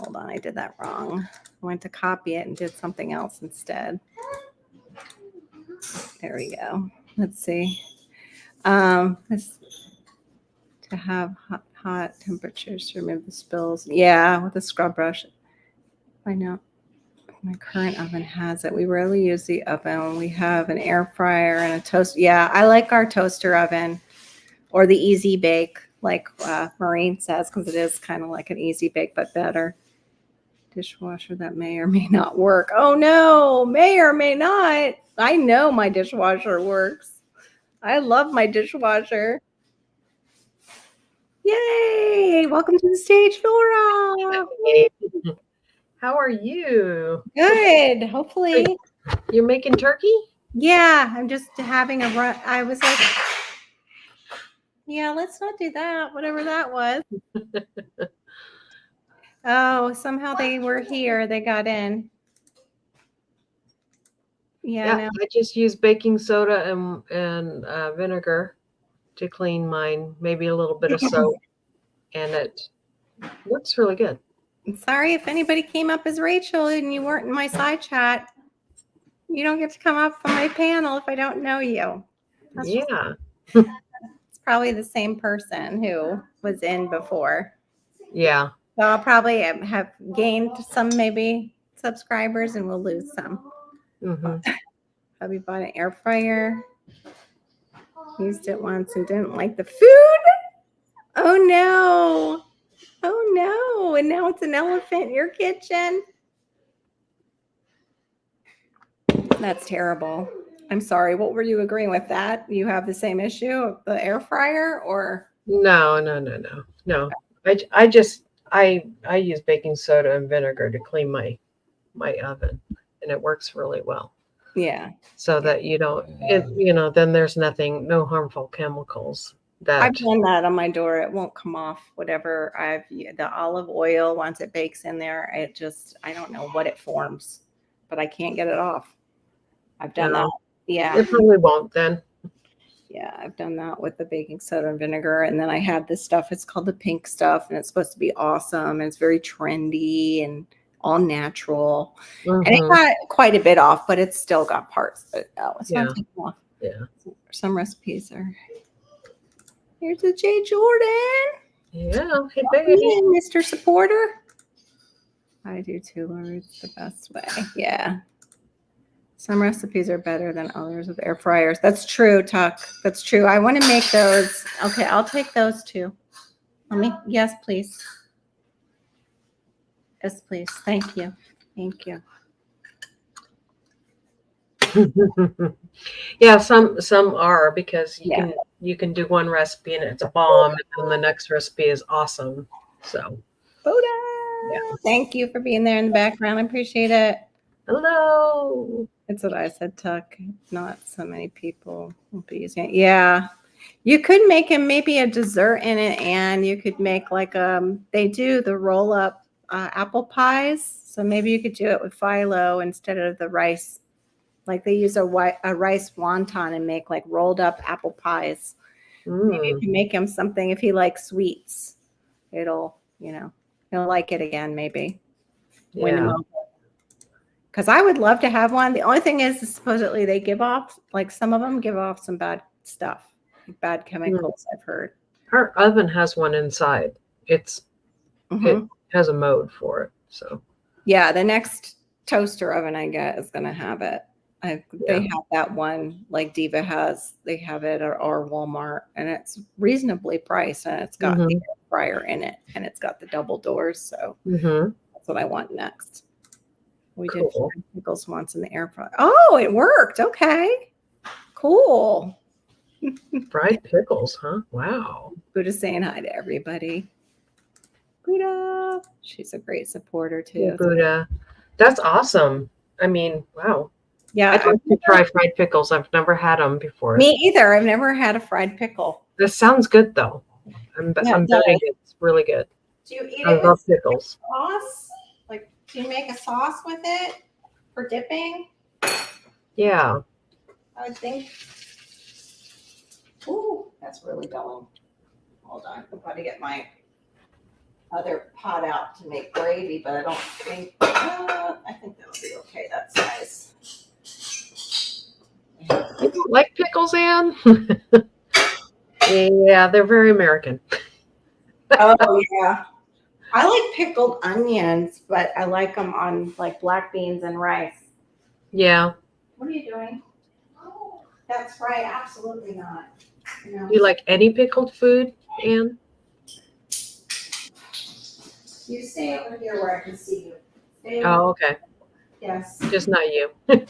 Hold on, I did that wrong. I went to copy it and did something else instead. There we go. Let's see. To have hot temperatures to remove the spills. Yeah, with a scrub brush. I know my current oven has it. We rarely use the oven. We have an air fryer and a toast. Yeah, I like our toaster oven or the easy bake, like Maureen says, because it is kind of like an easy bake, but better. Dishwasher that may or may not work. Oh no, may or may not. I know my dishwasher works. I love my dishwasher. Yay! Welcome to the stage, Laura. How are you? Good. Hopefully. You're making turkey? Yeah, I'm just having a run. I was like, yeah, let's not do that. Whatever that was. Oh, somehow they were here. They got in. Yeah, no. I just use baking soda and vinegar to clean mine. Maybe a little bit of soap, and it looks really good. I'm sorry if anybody came up as Rachel and you weren't in my side chat. You don't get to come up on my panel if I don't know you. That's just- Yeah. it's probably the same person who was in before. Yeah. So I'll probably have gained some maybe subscribers and we'll lose some. Hmm. Hubby bought an air fryer. Used it once and didn't like the food. Oh no. Oh no. And now it's an elephant in your kitchen. That's terrible. I'm sorry. What were you agreeing with that? You have the same issue of the air fryer or? No. I use baking soda and vinegar to clean my oven, and it works really well. Yeah. So that you don't, then there's no harmful chemicals that. I've done that on my door. It won't come off. Whatever the olive oil, once it bakes in there, I don't know what it forms, but I can't get it off. I've done that. Yeah. It probably won't then. Yeah, I've done that with the baking soda and vinegar. And then I have this stuff. It's called the pink stuff, and it's supposed to be awesome. And it's very trendy and all natural. And it Mhm. got quite a bit off, but it's still got parts that it's Yeah. not taking off. Yeah. Some recipes are. Here's a J. Jordan. Yeah. Hey, Hey, baby. Mr. Supporter. I do too, Lori. It's the best way. Yeah. Some recipes are better than others with air fryers. That's true, Tuck. That's true. I want to make those. Okay, I'll take those too. Yes, please. Yes, please. Thank you. Thank you. Yeah, some are, because Yeah. you can do one recipe and it's a bomb, and then the next recipe is awesome. So Buddha. Yeah. Thank you for being there in the background. I appreciate it. hello. That's what I said, Tuck. Not so many people will be using it. Yeah. You could make him maybe a dessert in it, and you could make like they do the roll up apple pies. So maybe you could do it with phyllo instead of the rice. Like they use a rice wonton and make like rolled up apple pies. Maybe you Mm, can make him something if he likes sweets. He'll like it again maybe. Win him yeah. over. Because I would love to have one. The only thing is supposedly they give off, like some of them give off some bad stuff, like bad chemicals, I've heard. Our oven has one inside. It Mhm. has a mode for it. So Yeah, the next toaster oven I get is going to have it. They have that one like Diva has. They have it at our Walmart, and it's reasonably priced, and it's got the air fryer in it, and it's got the double doors. So that's what I want next. We did Cool. fried pickles once in the air fryer. Oh, it worked. Okay, cool. Fried pickles, huh? Wow. Buddha's saying hi to everybody. Buddha, she's a great supporter too. Yeah, Buddha. That's awesome. I mean, wow. Yeah, I'd like to try fried pickles. I've never had them before. me either. I've never had a fried pickle. This sounds good though. I'm Yeah, it betting does. it's really good. Do you eat I it love with pickles. sauce? Like, do you make a sauce with it for dipping? Yeah. I would think. Ooh, that's really going. Hold on, I've got to get my other pot out to make gravy, but I don't think. I think that'll be okay. That size. You don't like pickles, Anne? Yeah, they're very American. Oh yeah, I like pickled onions, but I like them on like black beans and rice. Yeah. What are you doing? Oh, that's right. Absolutely not. No. Do you like any pickled food, Anne? You stay over here where I can see you. Stay Oh, okay. Yes. Just not you. You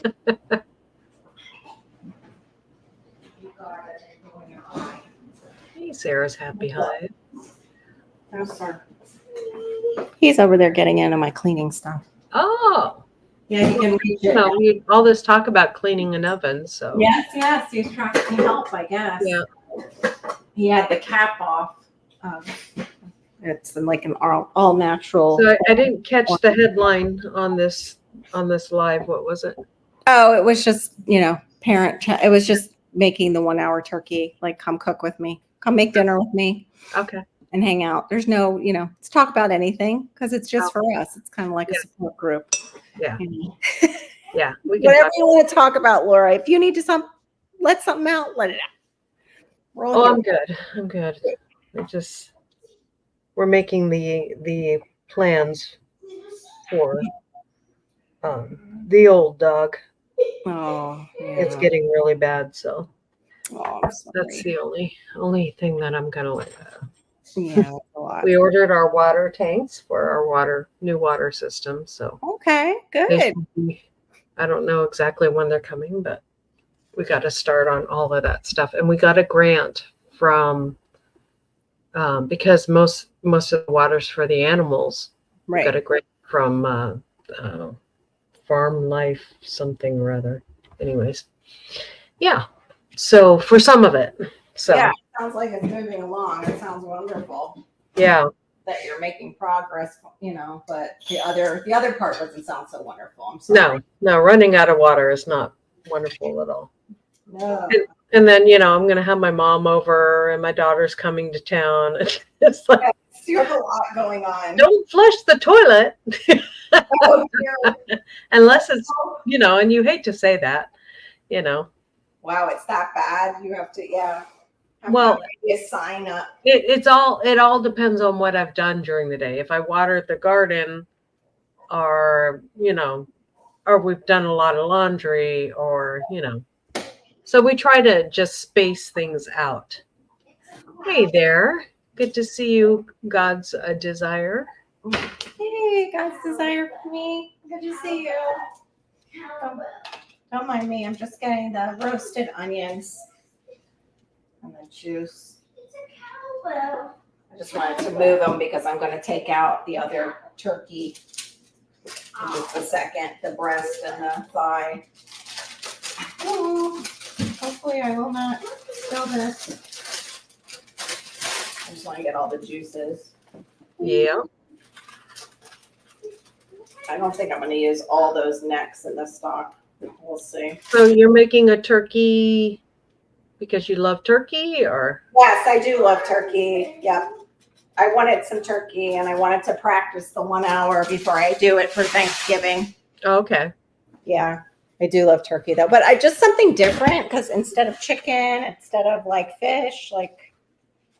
got it. Go in your eye. Hey, Sarah's happy hive. Oh, sorry. He's over there getting into my cleaning stuff. Oh, Yeah, you can reach you it. know, all this talk about cleaning an oven, so. Yes. He's trying to help, I guess. Yeah. He had the cap off. It's like an all natural. So I didn't catch the headline on this live. What was it? Oh, it was just, it was just making the 1 hour turkey. Like, come cook with me. Come make dinner with me. Okay. and hang out. There's no, let's talk about anything because it's just for us. It's kind of like a support group. Yeah. you know. Yeah. We can Whatever talk. you want to talk about, Laura. If you need to let something out, let it out. We're all Oh, here. I'm good. I'm good. We're making the plans for the old dog. Oh, It's yeah. getting really bad, so Oh, I'm sorry. that's the only thing that I'm gonna let go. Yeah, that's a lot. We ordered our water tanks for our new water system, so Okay, they good. should be, I don't know exactly when they're coming, but we got to start on all of that stuff. And we got a grant from because most of the water's for the animals. We got Right. a grant from Farm Life something or other. Anyways, yeah. So for some of it, so Yeah, sounds like it's moving along. It sounds wonderful yeah. that you're making progress, but the other part doesn't sound so wonderful. I'm sorry. No, running out of water is not wonderful at all. No. And then, I'm going to have my mom over and my daughter's coming to town. It's like, You have a lot going on. don't flush the toilet Oh, dear. unless it's, and you hate to say that, Wow, it's that bad. You have to, yeah. Well, a sign up. it all depends on what I've done during the day. If I watered the garden or, or we've done a lot of laundry or, so we try to just space things out. Hey there. Good to see you, God's desire. Hey, God's desire for me. Good to see you. Don't mind me. I'm just getting the roasted onions and the juice. I just wanted to move them because I'm going to take out the other turkey in just a second, the breast and the thigh. Oh, hopefully I will not spill this. I just want to get all the juices. Yeah. I don't think I'm going to use all those necks in the stock. We'll see. So you're making a turkey because you love turkey, or? Yes, I do love turkey. Yep. I wanted some turkey and I wanted to practice the 1 hour before I do it for Thanksgiving. Okay. Yeah, I do love turkey though, but I just something different because instead of chicken, instead of like fish, like,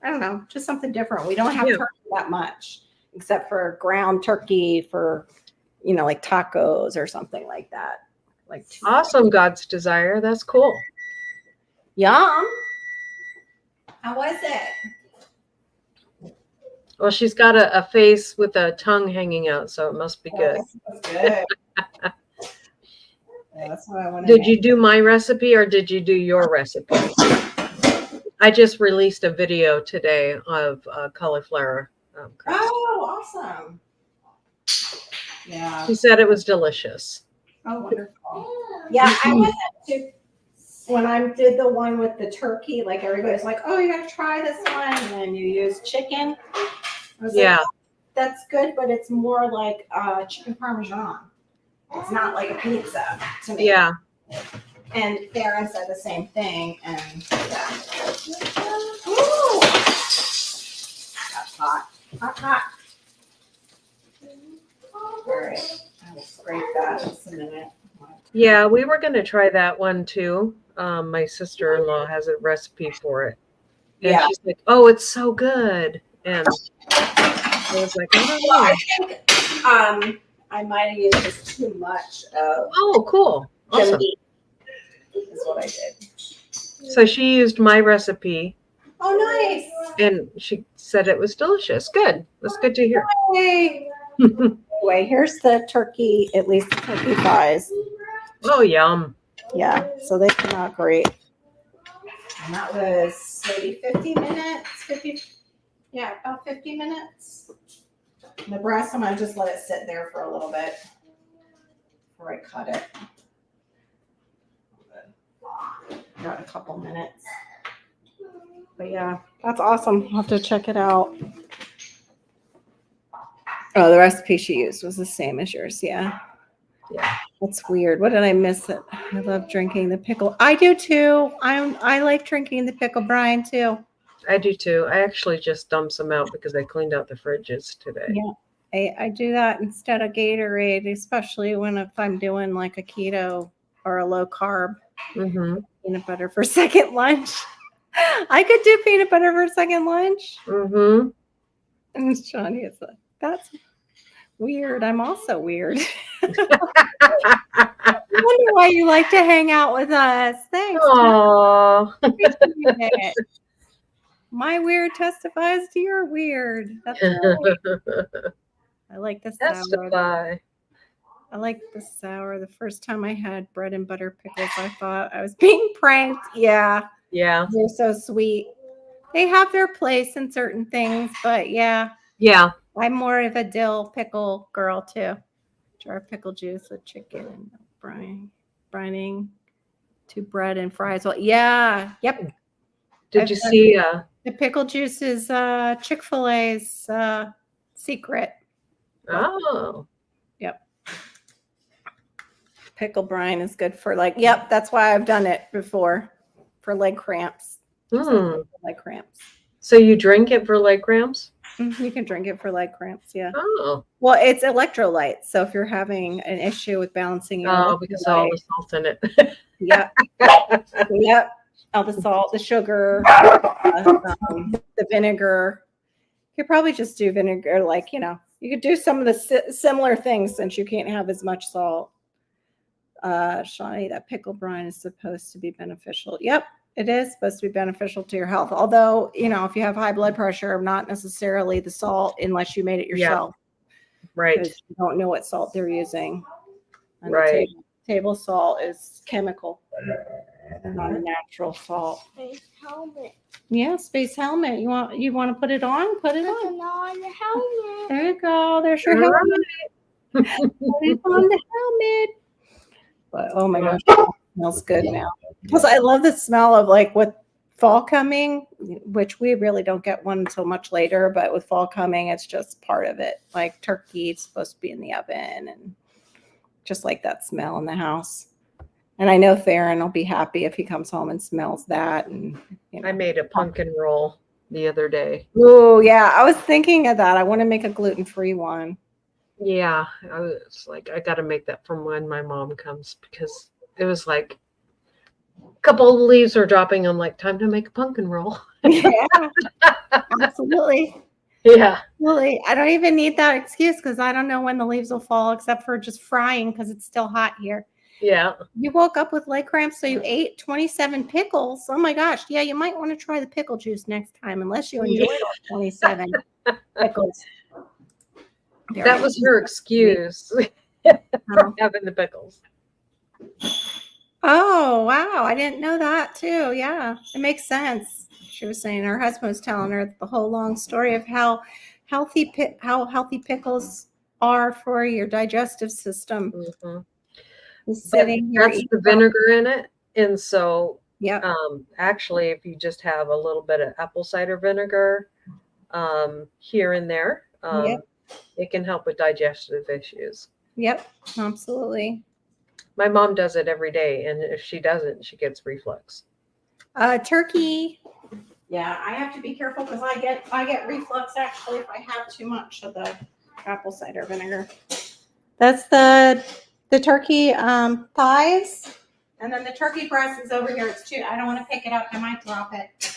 I don't know, just something different. We don't have turkey that much except for ground turkey for, like tacos or something like that. Like Awesome, God's desire. That's cool. Yum. How was it? Well, she's got a face with a tongue hanging out, so it must be good. That's good. Yeah, that's what I want. Did you do my recipe or did you do your recipe? I just released a video today of cauliflower crust. Oh, awesome. Yeah. She said it was delicious. Oh, wonderful. Yeah, I wasn't too. When I did the one with the turkey, like everybody's like, "Oh, you gotta try this one," and then you use chicken. I was like, that's good, but it's more like chicken parmesan. It's not like a pizza to me. Yeah. And Farron said the same thing, and yeah. Ooh. That's hot. Hot. All right. I will scrape that just a minute. Yeah, we were going to try that one too. My sister-in-law has a recipe for it. And she's like, oh, it's so good. And I was like, I don't know. I think I might have used just too much of Oh, cool. Awesome. meat is what I did. So she used my recipe. Oh, nice. And she said it was delicious. Good. That's good to hear. Yay. Anyway, here's the turkey, at least the turkey thighs. Oh, yum. Yeah, so they came out great. And that was maybe 50 minutes. About 50 minutes. And the breast, I'm going to just let it sit there for a little bit before I cut it. Got a couple minutes. But yeah, that's awesome. I'll have to check it out. Oh, the recipe she used was the same as yours. Yeah. That's weird. What did I miss? It. I love drinking the pickle. I do too. I like drinking the pickle brine too. I do too. I actually just dumped some out because I cleaned out the fridges today. Yeah, I do that instead of Gatorade, especially if I'm doing like a keto or a low carb. Mm-hmm. Peanut butter for second lunch. I could do peanut butter for second lunch. Mm-hmm. And Shawnee is like, that's weird. I'm also weird. I wonder why you like to hang out with us. Thanks. Aww. Appreciate it. My weird testifies to your weird. That's right. I like the sour. Testify. I like the sour. The first time I had bread and butter pickles, I thought I was being pranked. Yeah, Yeah. they're so sweet. They have their place in certain things, but yeah, Yeah. I'm more of a dill pickle girl too. Jar of pickle juice with chicken and brining to bread and fries. Well, yeah, yep. Did you see? The pickle juice is Chick-fil-A's secret. Oh. Yep. Pickle brine is good for yep, that's why I've done it before for leg cramps. Leg cramps. So you drink it for leg cramps? You can drink it for leg cramps, yeah. Oh. Well, it's electrolytes. So if you're having an issue with balancing your because of all the salt in it. Yep. Yep. All the salt, the sugar, the vinegar. You could probably just do vinegar, you could do some of the similar things since you can't have as much salt. Shawnee, that pickle brine is supposed to be beneficial. Yep, it is supposed to be beneficial to your health. Although, if you have high blood pressure, not necessarily the salt unless you made it yourself. Yeah. Right. Because you don't know what salt they're using. And right. Table salt is chemical, not a natural salt. Space helmet. Yeah, space helmet. You want to put it on? Put it on. On the helmet. There you go. There's your helmet. Put it on the helmet. But oh my gosh, it smells good now. Because I love the smell of with fall coming, which we really don't get one until much later. But with fall coming, it's just part of it. Like turkey is supposed to be in the oven, and just like that smell in the house. And I know Theron will be happy if he comes home and smells that. And I made a pumpkin roll the other day. Oh yeah, I was thinking of that. I want to make a gluten-free one. Yeah, I was like, I got to make that from when my mom comes because it was like a couple of leaves are dropping. I'm like, time to make a pumpkin roll. Yeah, absolutely. Yeah. Absolutely. I don't even need that excuse because I don't know when the leaves will fall except for just frying because it's still hot here. Yeah. You woke up with leg cramps, so you ate 27 pickles. Oh my gosh. Yeah, you might want to try the pickle juice next time unless you enjoyed all 27 pickles. That was her excuse. Having the pickles. Oh, wow. I didn't know that too. Yeah, it makes sense. She was saying her husband was telling her the whole long story of how healthy pickles are for your digestive system. Mm-hmm. Sitting here, that's the vinegar in it. And so yeah. Actually, if you just have a little bit of apple cider vinegar here and there, it can help with digestive issues. Yep, absolutely. My mom does it every day, and if she doesn't, she gets reflux. Turkey. Yeah, I have to be careful because I get reflux actually if I have too much of the apple cider vinegar. That's the turkey thighs, and then the turkey breast is over here. It's too. I don't want to pick it up. I might drop it.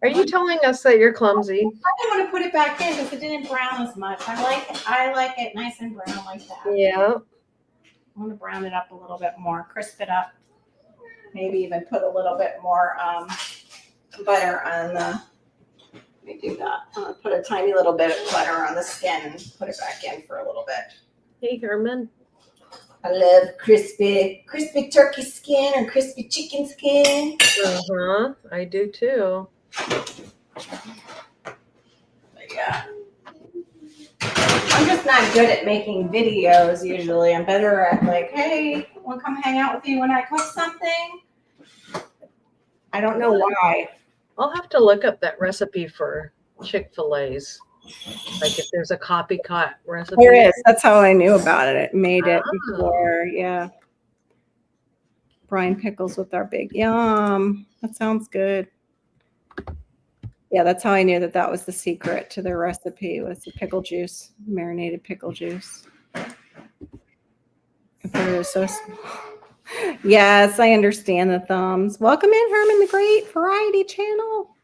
Are you telling us that you're clumsy? I don't want to put it back in because it didn't brown as much. I like it nice and brown like that. Yeah. I want to brown it up a little bit more, crisp it up. Maybe even put a little bit more butter on the. Let me do that. I'm gonna put a tiny little bit of butter on the skin and put it back in for a little bit. Hey, Herman. I love crispy turkey skin or crispy chicken skin. I do too. But yeah. I'm just not good at making videos usually. I'm better at hey, want to come hang out with you when I cook something? I don't know why. I'll have to look up that recipe for Chick-fil-A's. Like if there's a copycat recipe. There is. That's how I knew about it. It made it before. Yeah. brine pickles with our big yum. That sounds good. Yeah, that's how I knew that that was the secret to their recipe, was the pickle juice, marinated pickle juice. They're so small. Yes, I understand the thumbs. Welcome in, Herman the Great Variety Channel.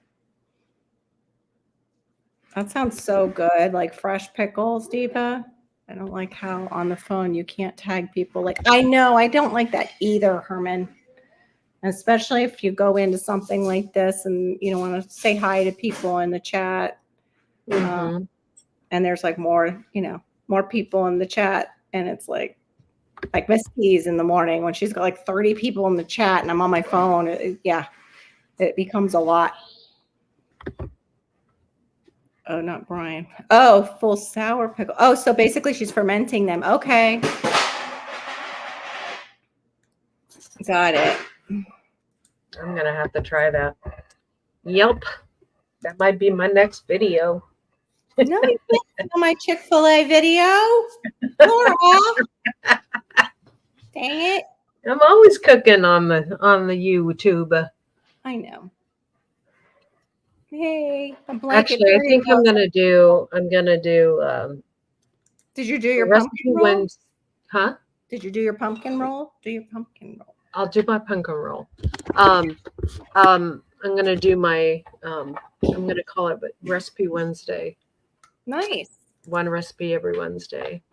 That sounds so good, like fresh pickles, Diva. I don't like how on the phone you can't tag people. Like, I know, I don't like that either, Herman. Especially if you go into something like this and you don't want to say hi to people in the chat. Mhm. And there's like more, more people in the chat. And it's like Miss T's in the morning when she's got like 30 people in the chat and I'm on my phone. It becomes a lot. Oh, not Brian. Oh, full sour pickle. Oh, so basically she's fermenting them. Okay. Got it. I'm gonna have to try that. Yep. That might be my next video. No, you can't do my Chick-fil-A video. Laura. Dang it. I'm always cooking on the YouTube. I know. Hey, a blanket. Actually, I think I'm gonna do Did you do your recipe pumpkin roll? Wednesday. Huh? Did you do your pumpkin roll? Do your pumpkin roll. I'll do my pumpkin roll. I'm gonna do my I'm gonna call it Recipe Wednesday. Nice. One recipe every Wednesday.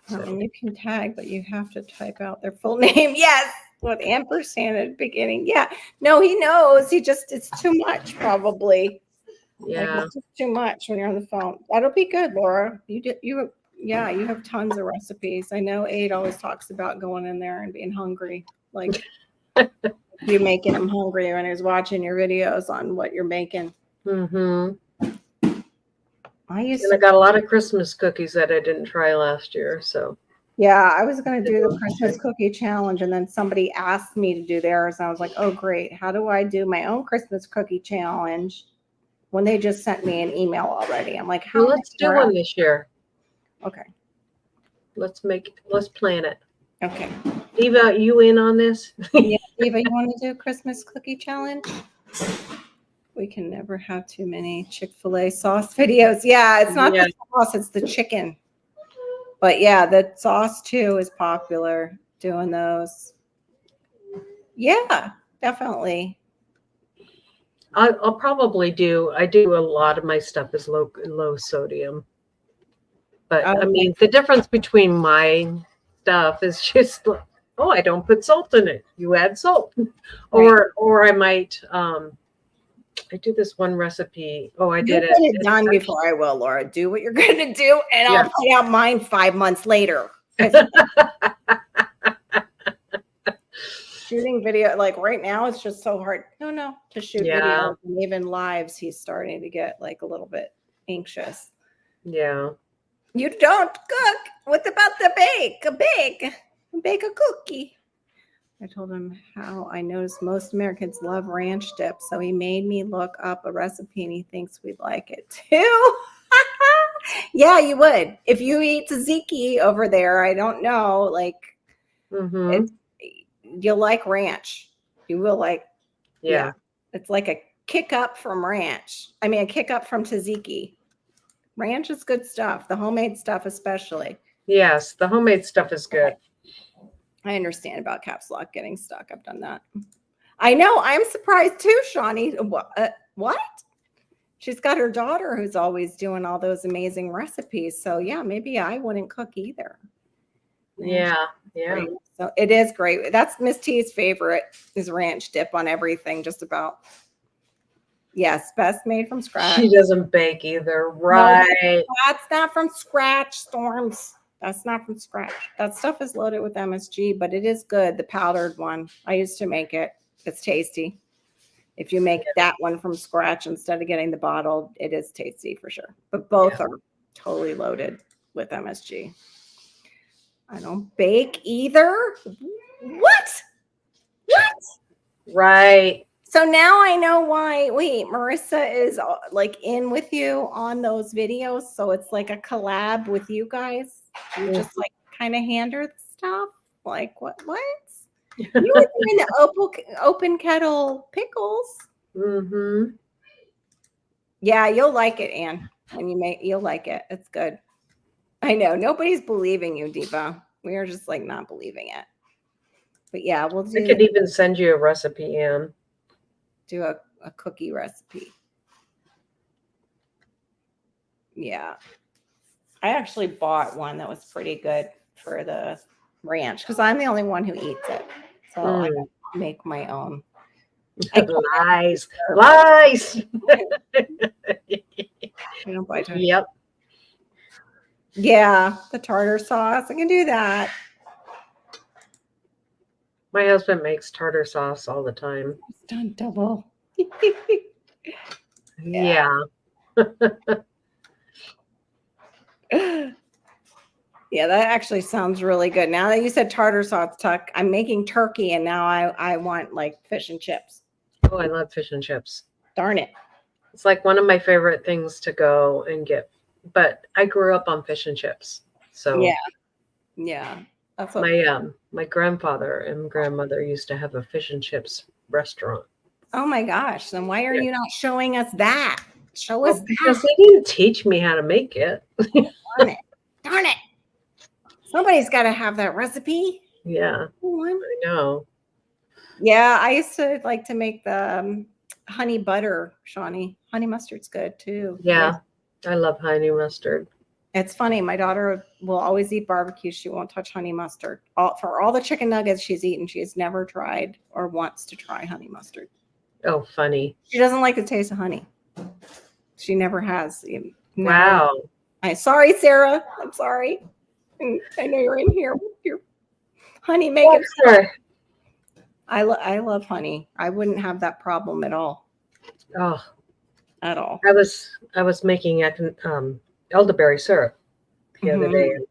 So. And you can tag, but you have to type out their full name. Yes, with ampersand at the beginning. Yeah. No, he knows. It's too much, probably. Yeah. Like, it's just too much when you're on the phone. That'll be good, Laura. You have tons of recipes. I know Aid always talks about going in there and being hungry. Like you making him hungry when he's watching your videos on what you're making. Mm-hmm. I got a lot of Christmas cookies that I didn't try last year. So yeah, I was going to do the Christmas cookie challenge, and then somebody asked me to do theirs, and I was like, oh great, how do I do my own Christmas cookie challenge when they just sent me an email already? I'm like, how? Well, let's do one this year. Okay. Let's plan it. Okay. Eva, you in on this? Yeah, Eva, you want to do a Christmas cookie challenge? We can never have too many Chick-fil-A sauce videos. Yeah, it's not the sauce, it's the chicken. But yeah, the sauce too is popular, doing those. Yeah, definitely. I'll probably I do a lot of my stuff is low sodium. But I mean, the difference between my stuff is just, oh, I don't put salt in it. You add salt. Right. Or I might, I do this one recipe. Oh, I did it. You'll get it done before I will, Laura. Do what you're going to do, and I'll put out mine 5 months later. Shooting video, like right now, it's just so hard. No, to shoot videos. And even lives, he's starting to get like a little bit anxious. Yeah. You don't cook. What about the bake? Bake a cookie. I told him how I noticed most Americans love ranch dip, so he made me look up a recipe, and he thinks we'd like it too. Yeah, you would. If you eat tzatziki over there, I don't know, like, you'll like ranch. You will like, yeah. It's like a kick up from ranch. I mean, a kick up from tzatziki. Ranch is good stuff. The homemade stuff, especially. Yes, the homemade stuff is good. I understand about caps lock getting stuck. I've done that. I know. I'm surprised too, Shawnee. What? She's got her daughter who's always doing all those amazing recipes. So yeah, maybe I wouldn't cook either. Yeah. Great. So it is great. That's Miss T's favorite is ranch dip on everything, just about. Yes, best made from scratch. She doesn't bake either, right? No, that's not from scratch, Storms. That's not from scratch. That stuff is loaded with MSG, but it is good. The powdered one. I used to make it. It's tasty. If you make that one from scratch instead of getting the bottle, it is tasty for sure. But both are totally loaded with MSG. I don't bake either. What? Right. So now I know why. Wait, Marissa is like in with you on those videos. So it's like a collab with you guys. You just like kind of hand her the stuff. Like what? You were doing the open kettle pickles. Mm-hmm. Yeah, you'll like it, Anne. You'll like it. It's good. I know nobody's believing you, Deepa. We are just like not believing it. But yeah, we'll I could do even send you a recipe, Anne. a cookie recipe. Yeah. I actually bought one that was pretty good for the ranch because I'm the only one who eats it. So I Mm. make my own. I Lies. Lies. don't buy tartar. Yep. Yeah, the tartar sauce. I can do that. My husband makes tartar sauce all the time. It's done double. Yeah. Yeah, that actually sounds really good. Now that you said tartar sauce, Tuck, I'm making turkey and now I want like fish and chips. Oh, I love fish and chips. Darn it. It's like one of my favorite things to go and get. But I grew up on fish and chips. So Yeah. That's what my grandfather and grandmother used to have a fish and chips restaurant. Oh my gosh. Then why are you not showing us that? Show us Well, because that. they didn't teach me how to make it. Darn it. Darn it. Somebody's got to have that recipe. Yeah, I know. Yeah, I used to like to make the honey butter, Shawnee. Honey mustard's good too. Yeah, I love honey mustard. It's funny. My daughter will always eat barbecue. She won't touch honey mustard. For all the chicken nuggets she's eaten, she has never tried or wants to try honey mustard. Oh, funny. She doesn't like the taste of honey. She never has. Never. Wow. Sorry, Sarah. I'm sorry. I know you're in here with your honey making. Sure. I love honey. I wouldn't have that problem at all. Oh, At all. I was making elderberry syrup the other day. And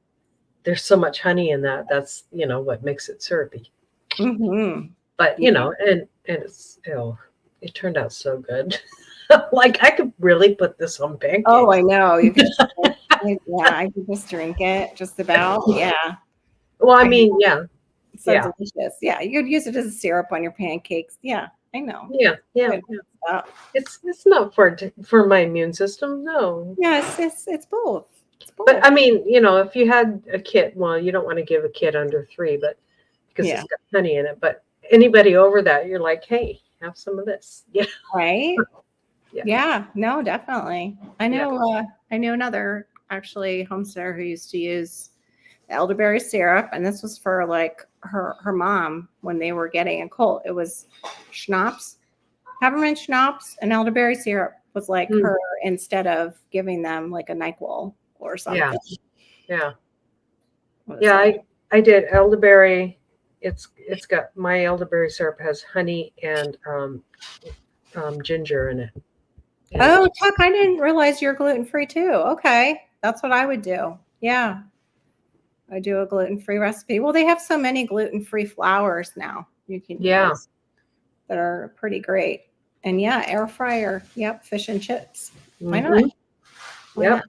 there's so much honey in that. That's what makes it syrupy. Mm-hmm. But and it turned out so good. Like I could really put this on pancakes. Oh, I know. You can. Yeah, I could just drink it. Just about. Yeah. Well, I mean, yeah. It's so delicious. Yeah, you could use it as a syrup on your pancakes. Yeah, I know. Yeah. It's not for my immune system. No. Yes, it's both. It's both. But I mean, if you had a kid, well, you don't want to give a kid under 3, but because it's got honey in it. But anybody over that, you're like, hey, have some of this. Yeah. Right. Yeah. No, definitely. I know. I know another actually homesteader who used to use elderberry syrup, and this was for like her mom when they were getting a cold. It was schnapps, peppermint schnapps, and elderberry syrup was like her instead of giving them like a NyQuil or something. Yeah. I did elderberry. It's got my elderberry syrup has honey and ginger in it. Oh, Tuck, I didn't realize you're gluten-free too. Okay. That's what I would do. Yeah. I do a gluten-free recipe. Well, they have so many gluten-free flours now you can use that are pretty great. And air fryer. Yep, fish and chips. Why not? Not?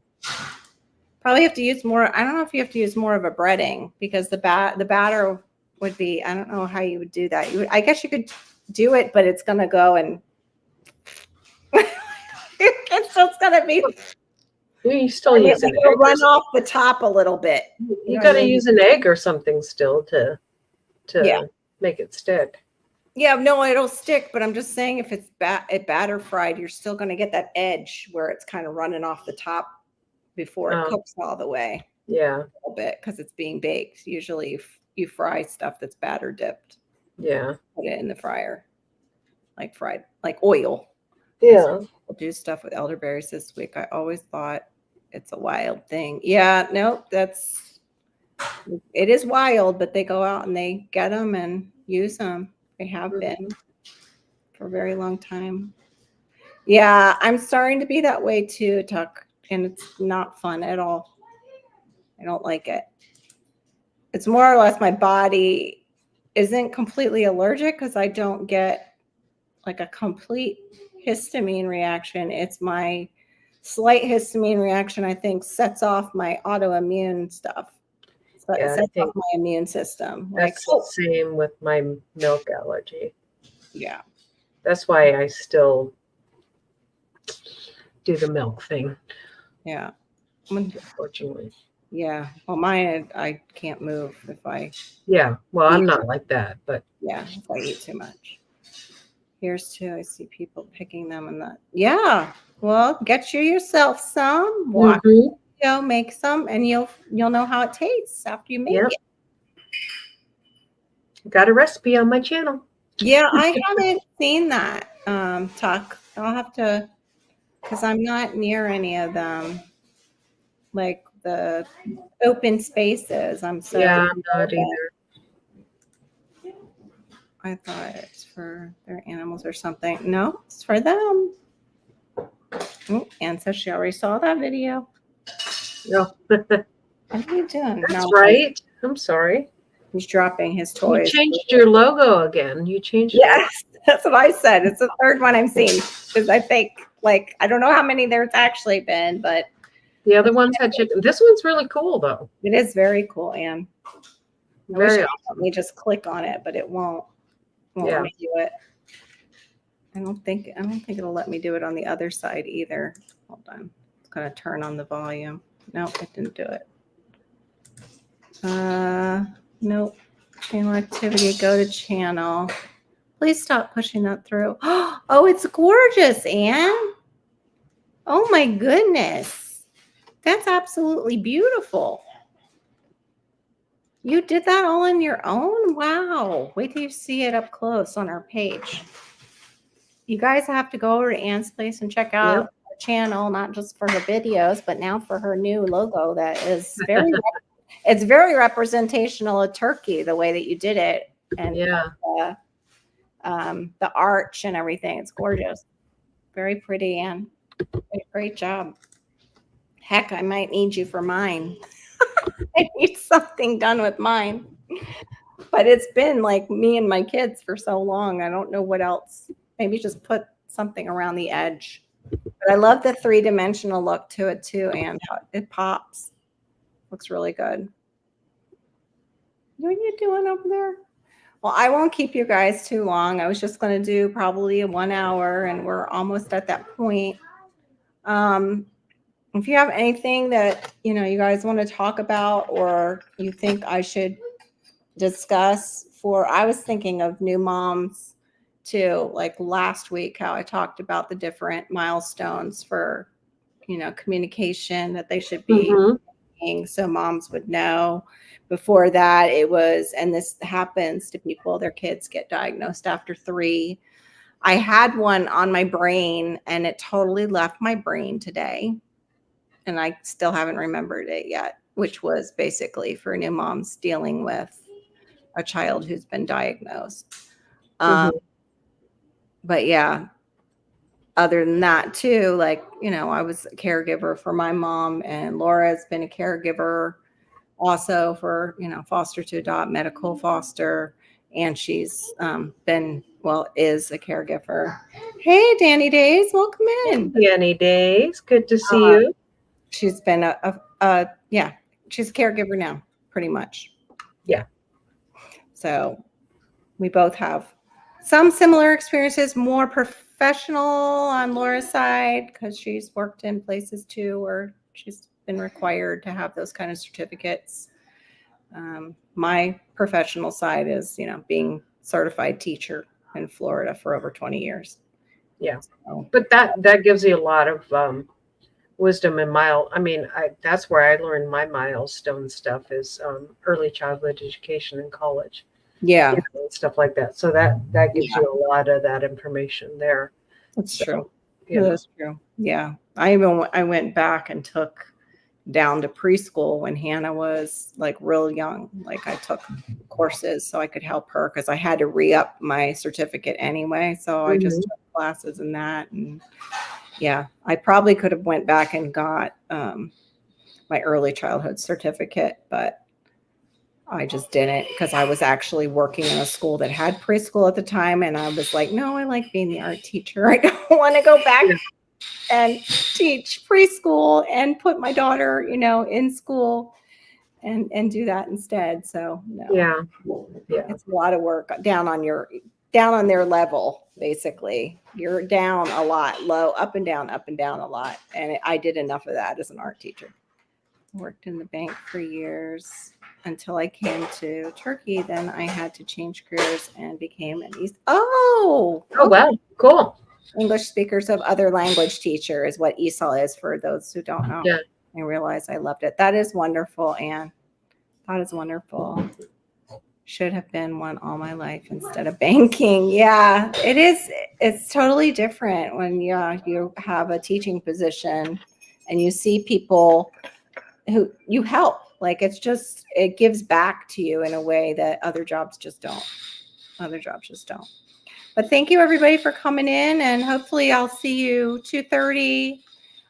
Probably have to use more. I don't know if you have to use more of a breading because the batter would be. I don't know how you would do that. I guess you could do it, but it's gonna go and it's just gonna be. You still use an egg. Run off the top a little bit. You got to use an egg or something still to make it stick. Yeah, no, it'll stick. But I'm just saying, if it's batter fried, you're still going to get that edge where it's kind of running off the top before it cooks all the way. Yeah, a little bit because it's being baked. Usually, if you fry stuff that's batter dipped, put it in the fryer, like fried, like oil. Yeah. We'll do stuff with elderberries this week. I always thought it's a wild thing. Yeah, nope, it is wild, but they go out and they get them and use them. They have been for a very long time. Yeah, I'm starting to be that way too, Tuck, and it's not fun at all. I don't like it. It's more or less my body isn't completely allergic because I don't get like a complete histamine reaction. It's my slight histamine reaction, I think, sets off my autoimmune stuff. But Yeah, it I sets off think my immune system. Like, that's oh, the same with my milk allergy. yeah, That's why I still do the milk thing, yeah. unfortunately. Yeah. Well, mine, I can't move if I Yeah. Well, I'm eat. not like that, but Yeah, if I eat too much. Here's two. I see people picking them and that. Yeah. Well, get you yourself some. Watch, Mhm. make some, and you'll know how it tastes after you make Yep. it. Got a recipe on my channel. Yeah, I haven't seen that, Tuck. I'll have to, because I'm not near any of them, like the open spaces. I'm so Yeah, I'm not urban. either. I thought it's for their animals or something. No, it's for them. Oh, Anne says she already saw that video. No. What are you doing? That's No, right. I'm sorry. he's dropping his You toys. changed your logo again. You changed it. Yes, that's what I said. It's the third one I'm seeing because I think, like, I don't know how many there's actually been, but The other ones had chicken. This one's really cool though. it is very cool, Anne. I wish Very it would let awesome. me just click on it, but it won't. Won't Yeah. let me do it. I don't think it'll let me do it on the other side either. Hold on. It's gonna turn on the volume. No, it didn't do it. Nope. Channel activity, go to channel. Please stop pushing that through. Oh, it's gorgeous, Anne. Oh my goodness. That's absolutely beautiful. You did that all on your own? Wow. Wait till you see it up close on our page. You guys have to go over to Anne's place and check out her channel, not just for her videos, but now for her new logo that is very it's very representational of Turkey, the way that you did it. And Yeah. the arch and everything. It's gorgeous. Very pretty, Anne. Great job. Heck, I might need you for mine. I need something done with mine. But it's been like me and my kids for so long. I don't know what else. Maybe just put something around the edge. But I love the 3-dimensional look to it too, and it pops. Looks really good. What are you doing over there? Well, I won't keep you guys too long. I was just going to do probably 1 hour, and we're almost at that point. If you have anything that you guys want to talk about, or you think I should discuss, I was thinking of new moms too, like last week, how I talked about the different milestones for communication that they should be making, so moms would know. Before that, it was, and this happens to people, their kids get diagnosed after 3. I had one on my brain and it totally left my brain today, and I still haven't remembered it yet, which was basically for new moms dealing with a child who's been diagnosed. But yeah, other than that too, like, I was a caregiver for my mom, and Laura's been a caregiver also for, foster to adopt, medical foster. And she's is a caregiver. Hey, Danny Days, welcome in. Danny Days, good to see you. She's been she's a caregiver now, pretty much. Yeah. So we both have some similar experiences, more professional on Laura's side, because she's worked in places too where she's been required to have those kind of certificates. My professional side is, being certified teacher in Florida for over 20 years. Yeah. So, But that gives you a lot of wisdom and that's where I learned my milestone stuff is early childhood education in college. yeah, And stuff like that. So that gives you a lot of that information there. that's true. You know. That's true. Yeah. I went back and took down to preschool when Hannah was like real young. Like I took courses so I could help her because I had to re-up my certificate anyway. So I just took classes in that. And yeah, I probably could have went back and got my early childhood certificate, but I just didn't, because I was actually working in a school that had preschool at the time. And I was like, no, I like being the art teacher. I don't want to go back and teach preschool and put my daughter, in school. and do that instead. So no, Yeah. it's a lot of work down on their level. Basically, you're down a lot, low, up and down a lot. And I did enough of that as an art teacher. Worked in the bank for years until I came to Turkey. Then I had to change careers and became an Oh, wow. Cool. English speakers of other language teacher is what ESOL is for those who don't know. Yeah. I realized I loved it. That is wonderful, Anne. That is wonderful. Should have been one all my life instead of banking. Yeah, it is. It's totally different when you have a teaching position and you see people who you help. Like it gives back to you in a way that other jobs just don't. But thank you everybody for coming in, and hopefully I'll see you 2:30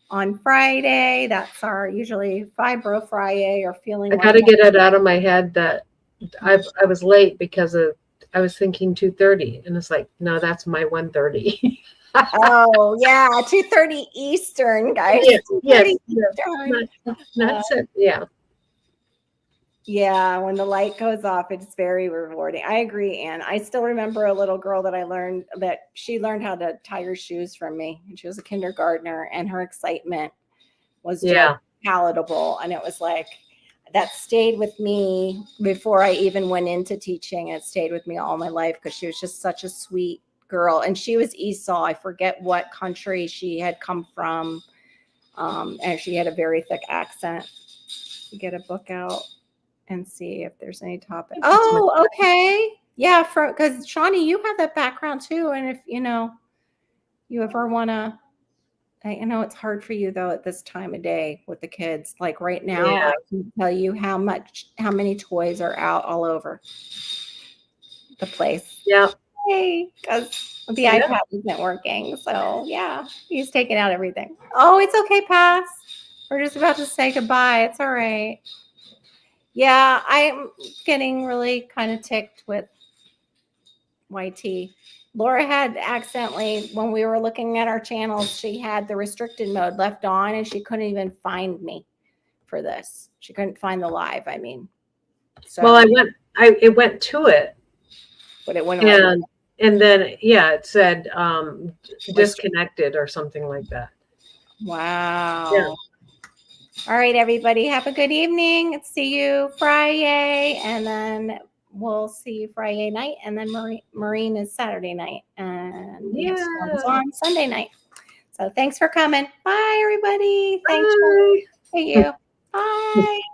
on Friday. That's our usually Fibro Friday or feeling. I got to get it out of my head that I was late because I was thinking 2:30, and it's like, no, that's my 1:30. Oh yeah, 2:30 Eastern, guys. Yes. Eastern. Not yeah. Yeah, when the light goes off, it's very rewarding. I agree, Anne. I still remember a little girl that she learned how to tie her shoes from me. And she was a kindergartner, and her excitement was just palatable. And it was like, that stayed with me before I even went into teaching. It stayed with me all my life because she was just such a sweet girl. And she was ESOL. I forget what country she had come from. And she had a very thick accent. Get a book out and see if there's any topic. Oh, okay. Yeah, because Shawnee, you have that background too. And if you ever want to, I know it's hard for you though at this time of day with the kids. Like right now, I can tell you how many toys are out all over the place. Yeah. Because the iPad isn't working. So yeah, he's taking out everything. Oh, it's okay, Pass. We're just about to say goodbye. It's all right. Yeah, I'm getting really kind of ticked with YT. Laura had accidentally, when we were looking at our channels, she had the restricted mode left on and she couldn't even find me for this. She couldn't find the live, I mean. So, well, it went to it. But it went away. And then, it said disconnected or something like that. Wow. Yeah. All right, everybody. Have a good evening. See you Friday. And then we'll see you Friday night. And then Marine is Saturday night. And one's on Sunday night. So thanks for coming. Bye, everybody. Thanks for you. Bye.